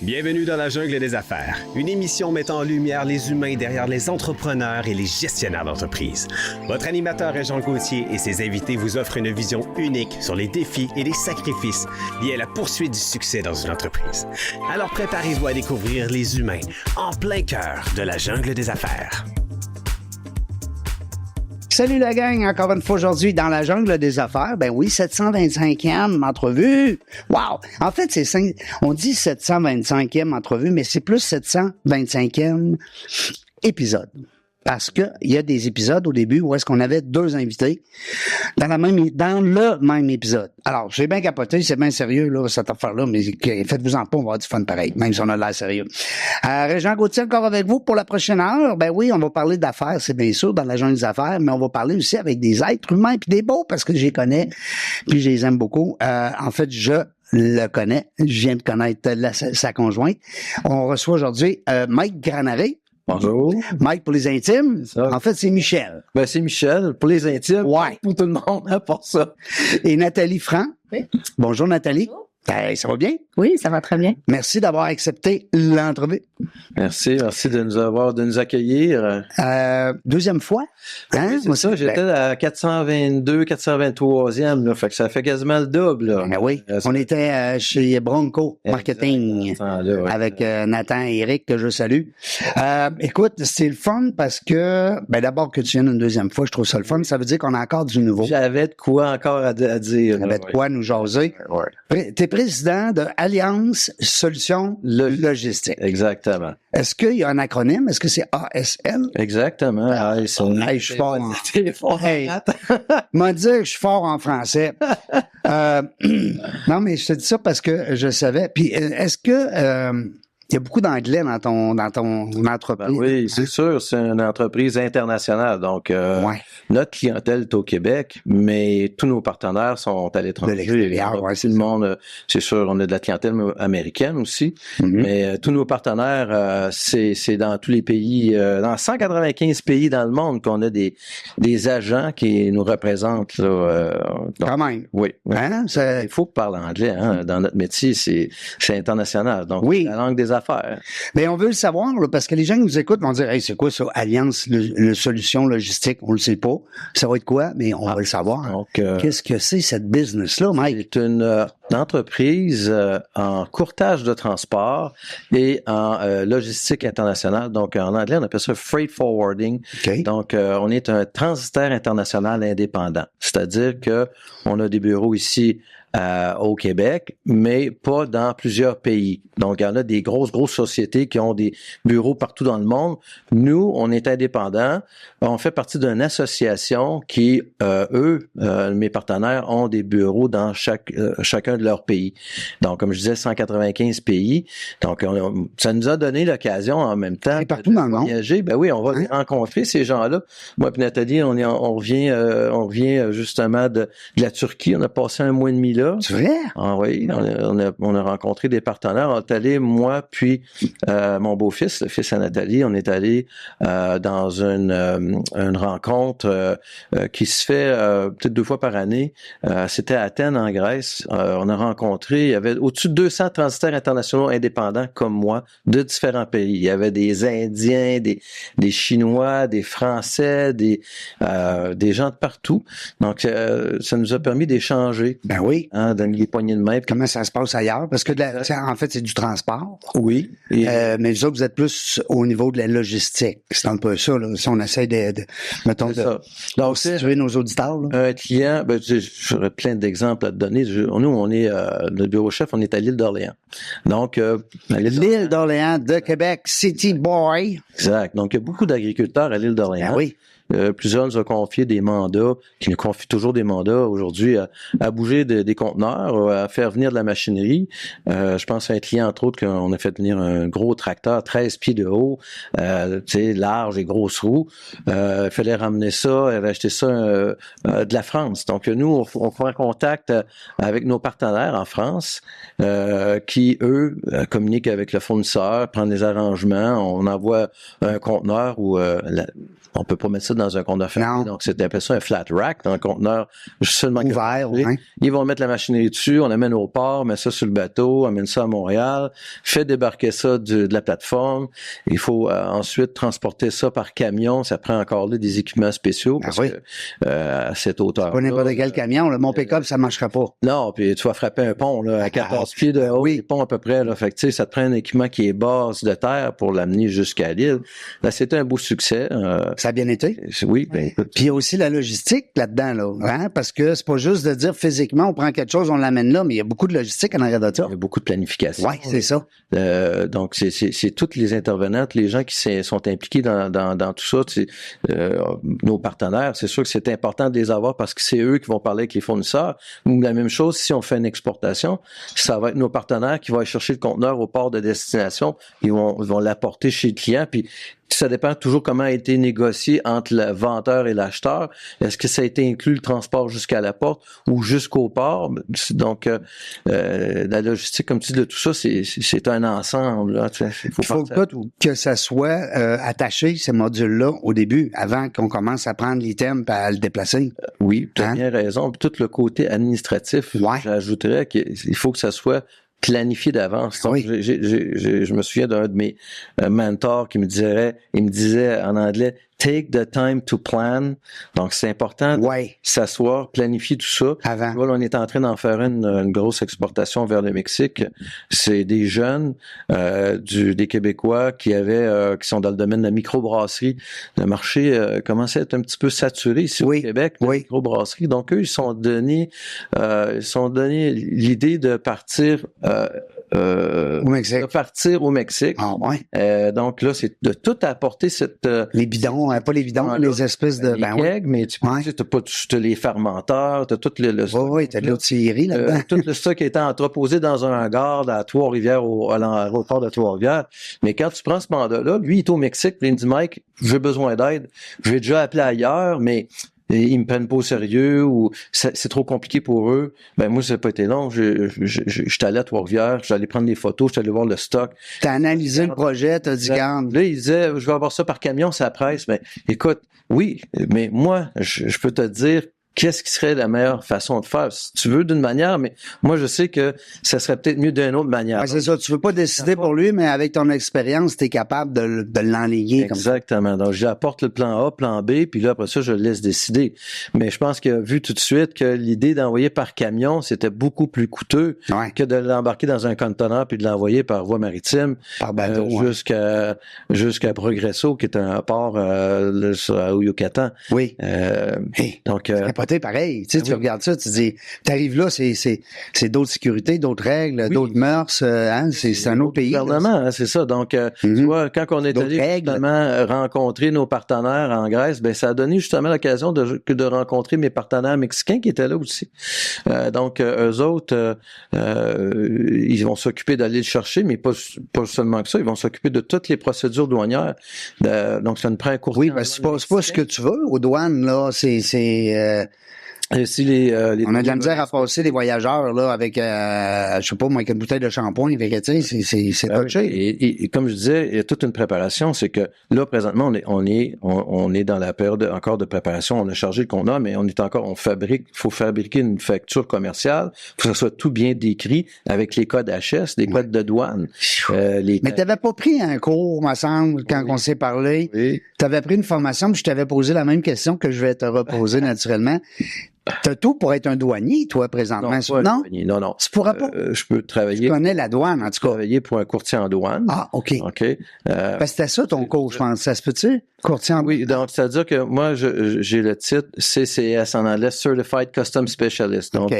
Bienvenue dans la jungle des affaires, une émission mettant en lumière les humains derrière les entrepreneurs et les gestionnaires d'entreprise. Votre animateur est Jean Gauthier et ses invités vous offrent une vision unique sur les défis et les sacrifices liés à la poursuite du succès dans une entreprise. Alors préparez-vous à découvrir les humains en plein cœur de la jungle des affaires. Salut la gang, encore une fois aujourd'hui dans la jungle des affaires. Ben oui, 725e entrevue. Wow! En fait, on dit 725e entrevue, mais c'est plus 725e épisode. Parce que il y a des épisodes au début où est-ce qu'on avait deux invités dans le même épisode. Alors, j'ai bien capoté, c'est bien sérieux, là, cette affaire-là, mais faites-vous-en pas, on va avoir du fun pareil, même si on a l'air sérieux. Régent Gauthier, encore avec vous pour la prochaine heure. Ben oui, on va parler d'affaires, c'est bien sûr, dans la jungle des affaires, mais on va parler aussi avec des êtres humains puis des beaux, parce que je les connais, puis je les aime beaucoup. En fait, je le connais, je viens de connaître sa conjointe. On reçoit aujourd'hui Mike Granaré. Bonjour. Mike pour les intimes. En fait, c'est Michel. Ben, c'est Michel pour les intimes. Ouais. Pour tout le monde, à part ça. Et Nathalie Franc. Oui. Bonjour Nathalie. Bonjour. Hey, ça va bien? Oui, ça va très bien. Merci d'avoir accepté l'entrevue. Merci de nous accueillir. Deuxième fois. Hein? Oui, c'est ça, j'étais à 422, 423e, là, fait que ça fait quasiment le double, là. Ben oui, on était chez Bronco Marketing Exactement, avec Nathan et Eric, que je salue. Écoute, c'est le fun parce que, ben d'abord que tu viennes une deuxième fois, je trouve ça le fun. Ça veut dire qu'on a encore du nouveau. J'avais de quoi encore à dire. On avait de quoi nous jaser. Ouais. T'es président de Alliance Solutions Logistiques. Exactement. Est-ce qu'il y a un acronyme? Est-ce que c'est ASL? Exactement. Hey, je suis fort Hey, m'a dit que je suis fort en français. Non, mais je te dis ça parce que je savais. Puis, est-ce que il y a beaucoup d'anglais dans ton entreprise? Ben oui, c'est sûr, c'est une entreprise internationale. Donc, notre clientèle est au Québec, mais tous nos partenaires sont à l'étranger. De l'extérieur, ouais, tout le monde, c'est sûr, on a de la clientèle américaine aussi, mais tous nos partenaires, c'est dans tous les pays, dans 195 pays dans le monde qu'on a des agents qui nous représentent. Là, donc, quand même. Oui. Hein? Il faut parler anglais. Hein? Dans notre métier, c'est international. Donc, oui. La langue des affaires. Mais on veut le savoir, là, parce que les gens qui nous écoutent vont dire, hey, c'est quoi ça, Alliance Solutions Logistiques? On le sait pas. Ça va être quoi? Mais on va le savoir. Donc, qu'est-ce que c'est cette business-là, Mike? C'est une entreprise en courtage de transport et en logistique internationale. Donc, en anglais, on appelle ça freight forwarding. Okay. Donc, on est un transitaire international indépendant. C'est-à-dire que on a des bureaux ici au Québec, mais pas dans plusieurs pays. Donc, il y en a des grosses sociétés qui ont des bureaux partout dans le monde. Nous, on est indépendants. On fait partie d'une association qui, mes partenaires, ont des bureaux dans chacun de leurs pays. Donc, comme je disais, 195 pays. Donc, ça nous a donné l'occasion en même temps partout dans le monde. Voyager. Ben oui, on va rencontrer ces gens-là. Moi et Nathalie, on revient justement de la Turquie. On a passé un mois et demi là. C'est vrai? Ah oui, on a rencontré des partenaires. On est allé, moi puis mon beau-fils, le fils à Nathalie, on est allé dans une rencontre qui se fait peut-être 2 fois par année. C'était à Athènes, en Grèce. On a rencontré, il y avait au-dessus de 200 transitaires internationaux indépendants comme moi, de différents pays. Il y avait des Indiens, des Chinois, des Français, des gens de partout. Donc, ça nous a permis d'échanger. Ben oui. Donner les poignées de main. Comment ça se passe ailleurs? Parce que en fait, c'est du transport. Oui. Mais vous êtes plus au niveau de la logistique. C'est un peu ça, là. Si on essaie mettons, donc, situer nos auditeurs. Là. Un client, j'aurais plein d'exemples à te donner. Nous, on est, notre bureau chef, on est à l'île d'Orléans. Donc, l'île d'Orléans de Québec, City Boy. Exact. Donc, il y a beaucoup d'agriculteurs à l'île d'Orléans. Ben oui. Plusieurs nous ont confié des mandats, qui nous confient toujours des mandats aujourd'hui à bouger des conteneurs, à faire venir de la machinerie. Je pense à un client, entre autres, qu'on a fait venir un gros tracteur, 13 pieds de haut, large et grosses roues. Il fallait ramener ça, il avait acheté ça de la France. Donc, nous, on prend contact avec nos partenaires en France, qui, eux, communiquent avec le fournisseur, prennent des arrangements, on envoie un conteneur où on peut pas mettre ça dans un conteneur fermé. Donc, c'est appelé ça un flat rack dans un conteneur seulement ouvert. Ouais. Ils vont mettre la machinerie dessus, on l'amène au port, met ça sur le bateau, amène ça à Montréal, fait débarquer ça de la plateforme. Il faut ensuite transporter ça par camion. Ça prend encore là des équipements spéciaux parce que à cette hauteur. Pas n'importe quel camion. Là, mon pick-up, ça marchera pas. Non, puis tu vas frapper un pont là, à 14 pieds de haut, les ponts à peu près. Là. Fait que, ça te prend un équipement qui est base de terre pour l'amener jusqu'à l'île. Là, c'était un beau succès. Ça a bien été? Oui. Ben, écoute. Puis il y a aussi la logistique là-dedans, là. Hein? Parce que c'est pas juste de dire physiquement, on prend quelque chose, on l'amène là, mais il y a beaucoup de logistique en arrière de ça. Il y a beaucoup de planification. Oui, c'est ça. Donc, c'est tous les intervenants, tous les gens qui sont impliqués dans tout ça. Nos partenaires, c'est sûr que c'est important de les avoir parce que c'est eux qui vont parler avec les fournisseurs. Ou la même chose, si on fait une exportation, ça va être nos partenaires qui vont aller chercher le conteneur au port de destination. Ils vont l'apporter chez le client. Puis ça dépend toujours comment a été négocié entre le vendeur et l'acheteur. Est-ce que ça a été inclus le transport jusqu'à la porte ou jusqu'au port? Donc, la logistique, comme tu dis, de tout ça, c'est un ensemble. Là. Il faut que ça soit attaché, ces modules-là, au début, avant qu'on commence à prendre l'item et à le déplacer. Oui, tu as bien raison. Puis tout le côté administratif, j'ajouterais qu'il faut que ça soit planifié d'avance. Donc, je me souviens d'un de mes mentors qui me disait en anglais, take the time to plan. Donc, c'est important de s'asseoir, planifier tout ça. Avant. Voilà, on est en train d'en faire une grosse exportation vers le Mexique. C'est des jeunes, des Québécois qui sont dans le domaine de la microbrasserie. Le marché commençait à être un petit peu saturé ici au Québec, la microbrasserie. Donc, eux, ils sont donné l'idée de partir au Mexique. De partir au Mexique. Ah, ouais. Donc là, c'est de tout apporter cette... les bidons, pas les bidons, les espèces de... Les kegs, mais tu as les fermenteurs, tu as tout le stock. Oui, tu as de l'autre série là-dedans. Tout le stock est entreposé dans un hangar à Trois-Rivières, à l'aéroport de Trois-Rivières. Mais quand tu prends ce mandat-là, lui, il est au Mexique, puis il me dit, Mike, j'ai besoin d'aide. Je vais déjà appeler ailleurs, mais... Et ils me prennent pas au sérieux ou c'est trop compliqué pour eux. Ben moi, ça n'a pas été long. Je suis allé à Trois-Rivières, je suis allé prendre des photos, je suis allé voir le stock. T'as analysé le projet, t'as dit, garde. Là, il disait, je vais avoir ça par camion, ça presse. Mais écoute, oui, mais moi, je peux te dire qu'est-ce qui serait la meilleure façon de faire? Si tu veux d'une manière, mais moi, je sais que ça serait peut-être mieux d'une autre manière. Ouais, c'est ça. Tu veux pas décider pour lui, mais avec ton expérience, tu es capable de l'enligner. Exactement. Donc, j'apporte le plan A, plan B, puis là, après ça, je le laisse décider. Mais je pense qu'il a vu tout de suite que l'idée d'envoyer par camion, c'était beaucoup plus coûteux que de l'embarquer dans un conteneur puis de l'envoyer par voie maritime. Par bateau, jusqu'à Progresso, qui est un port au Yucatan. Oui. Donc, pareil. Tu sais, tu regardes ça, tu dis, t'arrives là, c'est d'autres sécurités, d'autres règles, d'autres mœurs, c'est un autre pays. Gouvernement, c'est ça. Donc, tu vois, quand on est allé justement rencontrer nos partenaires en Grèce, ben ça a donné justement l'occasion de rencontrer mes partenaires mexicains qui étaient là aussi. Donc, eux autres, ils vont s'occuper d'aller le chercher, mais pas seulement que ça, ils vont s'occuper de toutes les procédures douanières. Donc, ça ne prend un court temps. Oui, c'est pas ce que tu veux aux douanes, là. Et si les on a de la misère à passer les voyageurs là avec je sais pas moi avec une bouteille de shampoing, tu sais, c'est touché. Et comme je disais, il y a toute une préparation, c'est que là présentement on est dans la période encore de préparation, on a chargé le conteneur, mais faut fabriquer une facture commerciale, faut que ça soit tout bien décrit avec les codes HS, les codes de douane. Mais t'avais pas pris un cours, me semble, quand on s'est parlé. Oui. T'avais pris une formation, puis je t'avais posé la même question que je vais te reposer naturellement. T'as tout pour être un douanier, toi, présentement. Non? Non. Tu pourras pas. Je peux travailler. Tu connais la douane, en tout cas. Travailler pour un courtier en douane. Ah, OK. OK. Parce que c'était ça ton cours, je pense. Ça se peut-tu? Courtier en douane. Oui, donc, c'est-à-dire que moi, j'ai le titre CCS en anglais, Certified Custom Specialist. Donc,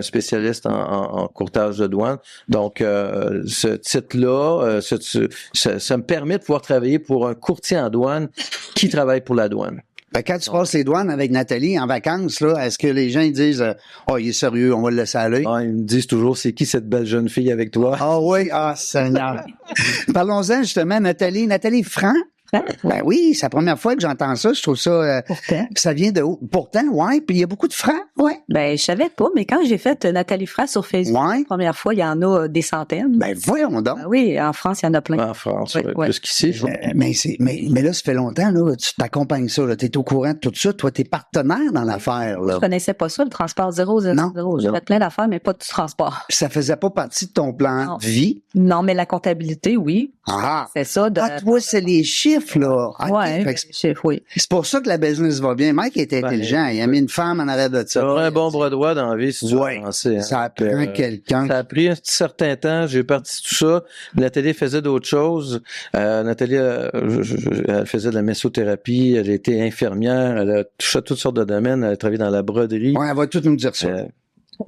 spécialiste en courtage de douane. Donc, ce titre-là, ça me permet de pouvoir travailler pour un courtier en douane qui travaille pour la douane. Ben, quand tu passes les douanes avec Nathalie en vacances, là, est-ce que les gens ils disent il est sérieux, on va le laisser aller? Ah, ils me disent toujours c'est qui cette belle jeune fille avec toi? Ah oui, Seigneur. Parlons-en justement, Nathalie Franc. Ben oui, c'est la première fois que j'entends ça. Je trouve ça... Pourtant. ça vient de où? Pourtant, ouais. Puis il y a beaucoup de francs, ouais. Ben, je savais pas, mais quand j'ai fait Nathalie Fra sur Facebook, Ouais. la première fois, il y en a des centaines. Ben voyons donc. Ben oui, en France, il y en a plein. En France, Oui, ouais, oui. plus qu'ici. Mais là, ça fait longtemps, là, tu t'accompagnes ça, là. T'es au courant de tout ça. Toi, t'es partenaire dans l'affaire, là. Je connaissais pas ça, le transport 000. Non. J'ai fait plein d'affaires, mais pas du transport. Ça faisait pas partie de ton plan Non. de vie. Non, mais la comptabilité, oui. Ah. C'est ça. De... Ah, toi, c'est les chiffres, là. OK. Ouais, Fait que chef, oui. c'est pour ça que la business va bien. Mike est intelligent. Il a mis une femme en arrière de Ça ça. prend un bon bras droit dans la vie si tu veux Ouais. avancer. Hein. Ça prend quelqu'un. Ça a pris un certain temps. J'ai parti tout ça. Nathalie faisait d'autres choses. Nathalie, elle faisait de la messothérapie. Elle était infirmière. Elle a touché à toutes sortes de domaines. Elle a travaillé dans la broderie. Ouais, elle va tout nous dire ça.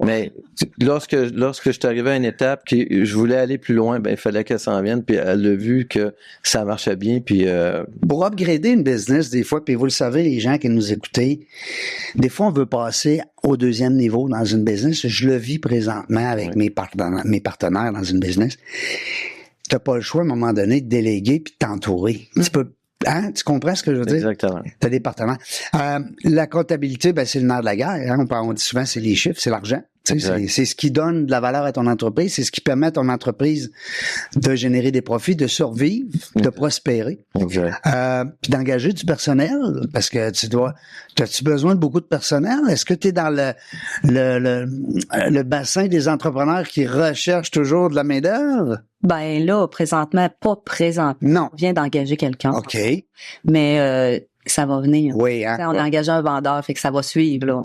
Mais lorsque je suis arrivé à une étape que je voulais aller plus loin, ben il fallait qu'elle s'en vienne. Puis elle a vu que ça marchait bien. Puis Pour upgrader une business, des fois, puis vous le savez, les gens qui nous écoutez, des fois, on veut passer au deuxième niveau dans une business. Je le vis présentement avec mes partenaires dans une business. T'as pas le choix, à un moment donné, de déléguer puis de t'entourer. Tu peux, hein? Tu comprends ce que je veux dire? exactement. T'as des partenaires. La comptabilité, ben, c'est le nerf de la guerre. Hein? On dit souvent, c'est les chiffres, c'est l'argent. Tu sais, Exact. c'est ce qui donne de la valeur à ton entreprise, c'est ce qui permet à ton entreprise de générer des profits, de survivre, de prospérer. Exact. Puis d'engager du personnel, parce que as-tu besoin de beaucoup de personnel? Est-ce que tu es dans le bassin des entrepreneurs qui recherchent toujours de la main-d'œuvre? Ben là, présentement, pas présentement. Non. On vient d'engager quelqu'un. OK. Mais ça va venir. Oui, hein? On a engagé un vendeur, fait que ça va suivre, là.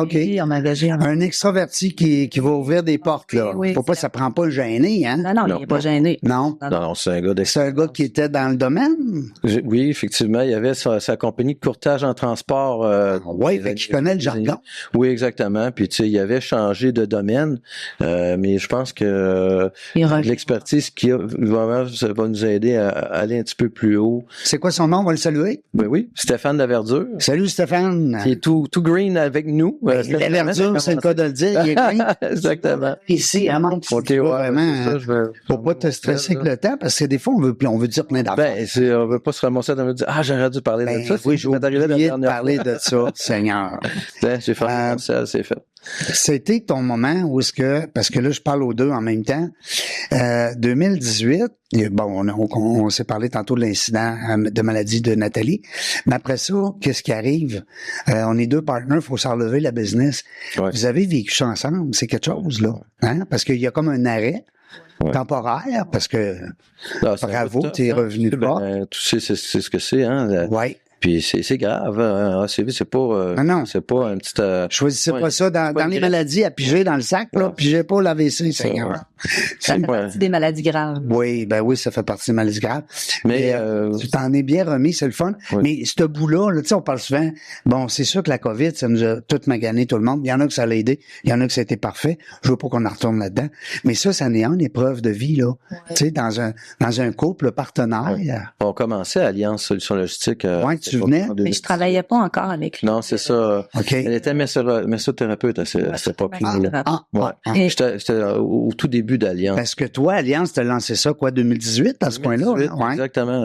OK. Oui, on a engagé Un extraverti qui va ouvrir des portes, là. Oui, Faut pas, ça prend pas le gêné, hein? Non, il n'est pas gêné. Non. Non, c'est un gars C'est un gars qui était dans le domaine? Oui, effectivement, il y avait sa compagnie de courtage en transport. Oui, des fait années- qu'il connaît le jargon. Oui, exactement. Puis tu sais, il avait changé de domaine, mais je pense que Il revient. l'expertise qui a vraiment ça va nous aider à aller un petit peu plus haut. C'est quoi son nom? On va le saluer. Ben oui, Stéphane Laverdure, Salut, Stéphane. qui est tout green avec nous. La verdure, c'est le cas de le dire. Il est green. Exactement. Ici, à Manque. Ok, ouais, vraiment. c'est ça, je vais- Faut pas te stresser avec le temps, parce que des fois, on veut dire plein d'affaires. Ben, on veut pas se ramasser dans le dire, j'aurais dû parler de ça. oui, j'ai m'est arrivé la oublié de dernière parler de ça, Seigneur. fois. J'ai fait ça, c'est fait. C'était ton moment où est-ce que, parce que là, je parle aux deux en même temps, 2018, bon, on s'est parlé tantôt de l'incident de maladie de Nathalie, mais après ça, qu'est-ce qui arrive? On est deux partenaires, faut s'en relever la business. Ouais. Vous avez vécu ça ensemble, c'est quelque chose, là, hein? Parce qu'il y a comme un arrêt temporaire, parce que, Non, c'est bravo, un peu t'es tough, hein. revenu de bas. Tu sais, c'est ce que c'est, hein. Ouais. Puis c'est grave, hein. ACV, c'est pas, non. c'est pas un petit, Choisissez ouais, pas ça dans pas les une maladies à piger dans le sac, là, pigez pas l'AVC, Seigneur. ouais. Ça fait Ouais. partie des maladies graves. Oui, ben oui, ça fait partie des maladies graves. Mais, Tu t'en es bien remis, c'est le fun. Oui. Mais ce bout-là, là, tu sais, on parle souvent, bon, c'est sûr que la COVID, ça nous a tout magané tout le monde. Il y en a que ça l'a aidé, il y en a que ça a été parfait. Je veux pas qu'on en retourne là-dedans. Mais ça en est une épreuve de vie, là. Tu sais, dans un couple partenaire. on commençait à Alliance Solutions Logistiques. Ouais, tu venais? Mais je travaillais pas encore avec lui. Non, c'est ça. OK. Elle était messothérapeute à cette époque-là. Ouais. Et- J'étais au tout début d'Alliance. Parce que toi, Alliance, t'as lancé ça, quoi, 2018, à ce point-là? 2018, Là? Ouais. Exactement.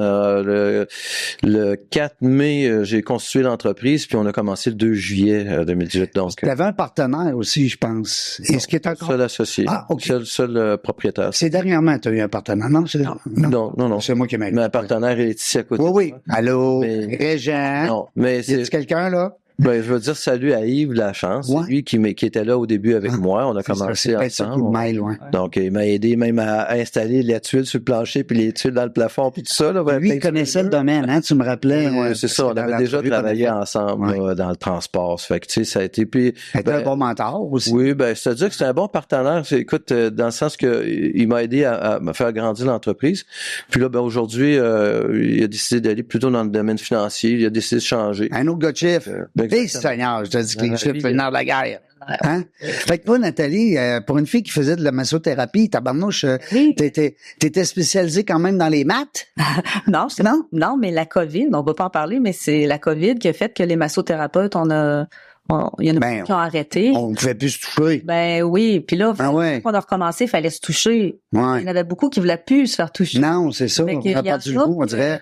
Le 4 mai, j'ai constitué l'entreprise, puis on a commencé le 2 juillet 2018. Donc, T'avais un partenaire aussi, je pense. Est-ce qu'il est encore... seul associé, Ah, OK. seul propriétaire. C'est dernièrement que tu as eu un partenaire. Non, c'est Non. C'est moi qui m'ai Ma partenaire est ici à côté. Oui, oui. Allô, Mais- Régent. Non, mais Y a-t-il c'est. quelqu'un, là? Ben, je veux dire salut à Yves Lachance. Ouais. C'est lui qui était là au début avec moi. On a commencé C'est peut-être ça qui ensemble. me mêle, ouais. Donc, il m'a aidé même à installer les tuiles sur le plancher puis les tuiles dans le plafond puis tout ça. Là, Lui, il connaissait le domaine, hein, tu me rappelais. Oui, c'est ça. On avait déjà travaillé ensemble là, dans le transport. Ça fait que, tu sais, ça a été... Puis, C'était un bon mentor aussi. oui, ben, c'est-à-dire que c'est un bon partenaire. Écoute, dans le sens que il m'a aidé à me faire grandir l'entreprise. Puis là, ben, aujourd'hui, il a décidé d'aller plutôt dans le domaine financier. Il a décidé de changer. Un autre gars de chiffre. Ben, Hey, exactement. Seigneur, je te dis que les Ouais, chiffres, lui, c'est le nerf de la guerre. Hein? Fait que toi, Nathalie, pour une fille qui faisait de la massothérapie, tabarnouche, Oui. t'étais spécialisée quand même dans les maths? Non, Non? non, mais la COVID, on va pas en parler, mais c'est la COVID qui a fait que les massothérapeutes, on Il y en a Ben, beaucoup qui ont arrêté. On ne pouvait plus se toucher. Ben oui, puis là, Ah ouais. quand on a recommencé, il fallait se toucher. Il y Ouais. en avait beaucoup qui voulaient plus se faire toucher. Non, c'est ça. Fait On que n'a il y pas en du a goût, on qui- dirait.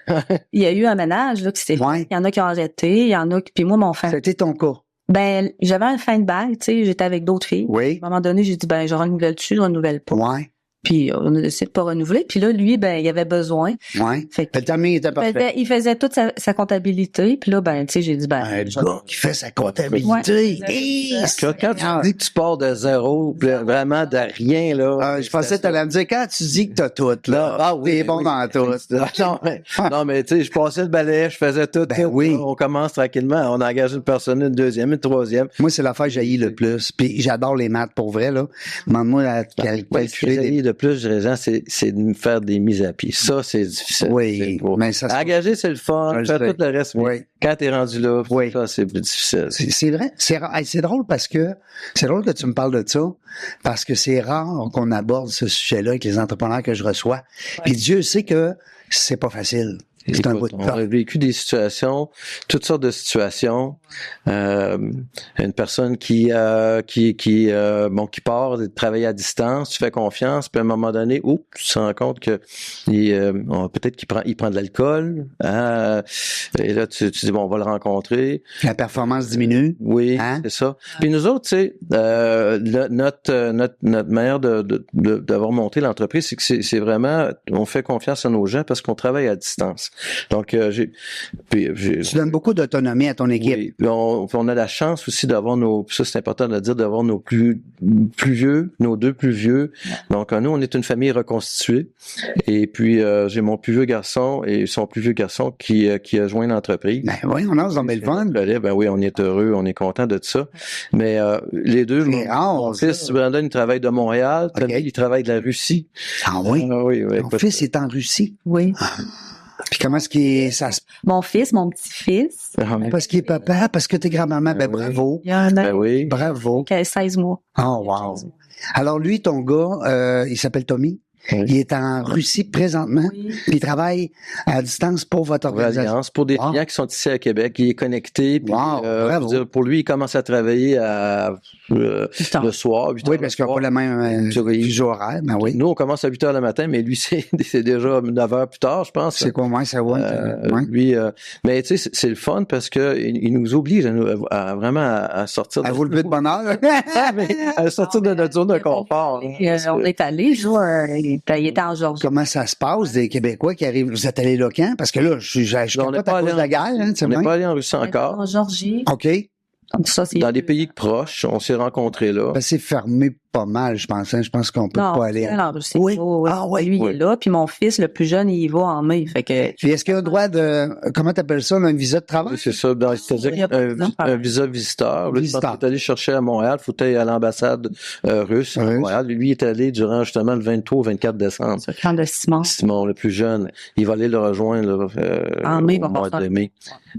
Il y a eu un ménage là, qui s'est Ouais. fait. Il y en a qui ont arrêté, il y en a qui... Puis moi, mon frère, C'était ton cas. ben j'avais un fin de bail, tu sais, j'étais avec d'autres filles. Oui. À un moment donné, j'ai dit, ben je renouvelle-tu, je renouvelle pas. Ouais. Puis on a décidé de pas renouveler. Puis là, lui, ben il avait besoin. Ouais. Fait que Le timing était parfait. il faisait toute sa comptabilité. Puis là, ben tu sais, j'ai dit, ben... Un je- gars qui fait sa comptabilité. Ouais. Hey, Quand tu dis que tu pars de zéro, vraiment de rien, là. je pensais que tu allais me dire, quand tu dis que t'as tout, là. Ah oui, T'es bon oui. dans tout. Non, mais tu sais, je passais le balai, je faisais tout. Ben tout. oui. On commence tranquillement. On engage une personne, une deuxième, une troisième. Moi, c'est l'affaire que j'haïs le plus. Puis j'adore les maths pour vrai, là. Demande-moi à Ouais, ce que calculer des... j'ai de plus, Régent, c'est de me faire des mises à pied. Ça, c'est difficile. Oui, C'est beau. mais ça se- Engager, c'est le fun. Je le Faire sais. tout le reste. mais Oui. Quand t'es rendu là, Oui. ça, c'est plus difficile. C'est vrai. C'est drôle parce que c'est drôle que tu me parles de ça parce que c'est rare qu'on aborde ce sujet-là avec les entrepreneurs que je reçois. Puis Dieu sait que c'est pas facile. C'est un bout Écoute, de on a temps. vécu des situations, toutes sortes de situations. Une personne qui part de travailler à distance, tu fais confiance, puis à un moment donné, tu te rends compte que peut-être il prend de l'alcool. Et là, tu dis bon, on va le rencontrer. La performance diminue. Oui, Hein? c'est ça. Puis nous autres, tu sais, notre manière d'avoir monté l'entreprise, c'est que c'est vraiment, on fait confiance à nos gens parce qu'on travaille à distance. Donc, j'ai Tu donnes beaucoup d'autonomie à ton équipe. oui, puis on a la chance aussi d'avoir ça c'est important de le dire, d'avoir nos plus vieux, nos deux plus vieux. Donc, nous, on est une famille reconstituée. Et puis, j'ai mon plus vieux garçon et son plus vieux garçon qui a joint l'entreprise. Ben oui, on a dans le fun. Ben oui, on est heureux, on est content de ça. Mais les deux, C'est rare, mon ça. fils, Brandon, il travaille de Montréal, OK. Camille, il travaille de la Russie. Ah oui? Ah oui, Ton écoute, fils est en Russie. Oui. Puis comment est-ce qu'il ça se Mon fils, mon petit-fils, parce qu'il est papa, parce que t'es grand-maman, ben oui. bravo. il y a un ben an oui. Bravo. qui a 16 mois. Oh wow. Alors lui, ton gars, il s'appelle Tommy. Oui. Il est en Russie présentement. Oui. Puis il travaille à distance pour votre Pour organisation. Alliance, pour des Wow. clients qui sont ici à Québec, il est connecté. Puis, Wow, bravo. je veux dire, pour lui, il commence à travailler Putain. le soir. 8 Oui, heures parce le qu'il n'y a soir. pas le même Oui. fuseau horaire. Ben oui. Nous, on commence à 8 heures le matin, mais lui, c'est déjà 9 heures plus tard, je pense. C'est quoi, moi, ça va? Ouais. Lui, mais tu sais, c'est le fun parce que il nous oblige vraiment à sortir À vous lever de bonne heure. à sortir de notre zone de confort. hein. Et, on est allé, il était en Georgie. Comment ça se passe, des Québécois qui arrivent? Vous êtes allés là quand? Parce que là, je On n'est capote pas à allé cause de la guerre, hein, tu sais On n'est bien. pas allé en Russie On était encore. en Georgie. OK. Donc ça, c'est... Dans des pays proches, on s'est rencontrés là. Ben, c'est fermé pas mal, je pense. Hein. Je pense qu'on peut Non, pas aller. en Russie. Oui. Oui. Ah oui. Lui, il Oui. est là, puis mon fils, le plus jeune, il y va en mai. Fait que... Puis est-ce qu'il y a un droit de, comment t'appelles ça, là, un visa de travail? Oui, c'est ça. C'est-à-dire Il y a pas de visa, un visa visiteur. Là, Visiteur. quand tu es allé chercher à Montréal, il faut aller à l'ambassade russe à Russe. Montréal. Lui, il est allé durant justement le 23 au 24 décembre. Ce camp de Simon. Simon, le plus jeune, il va aller le rejoindre là, En mai, il au va mois faire de ça. mai.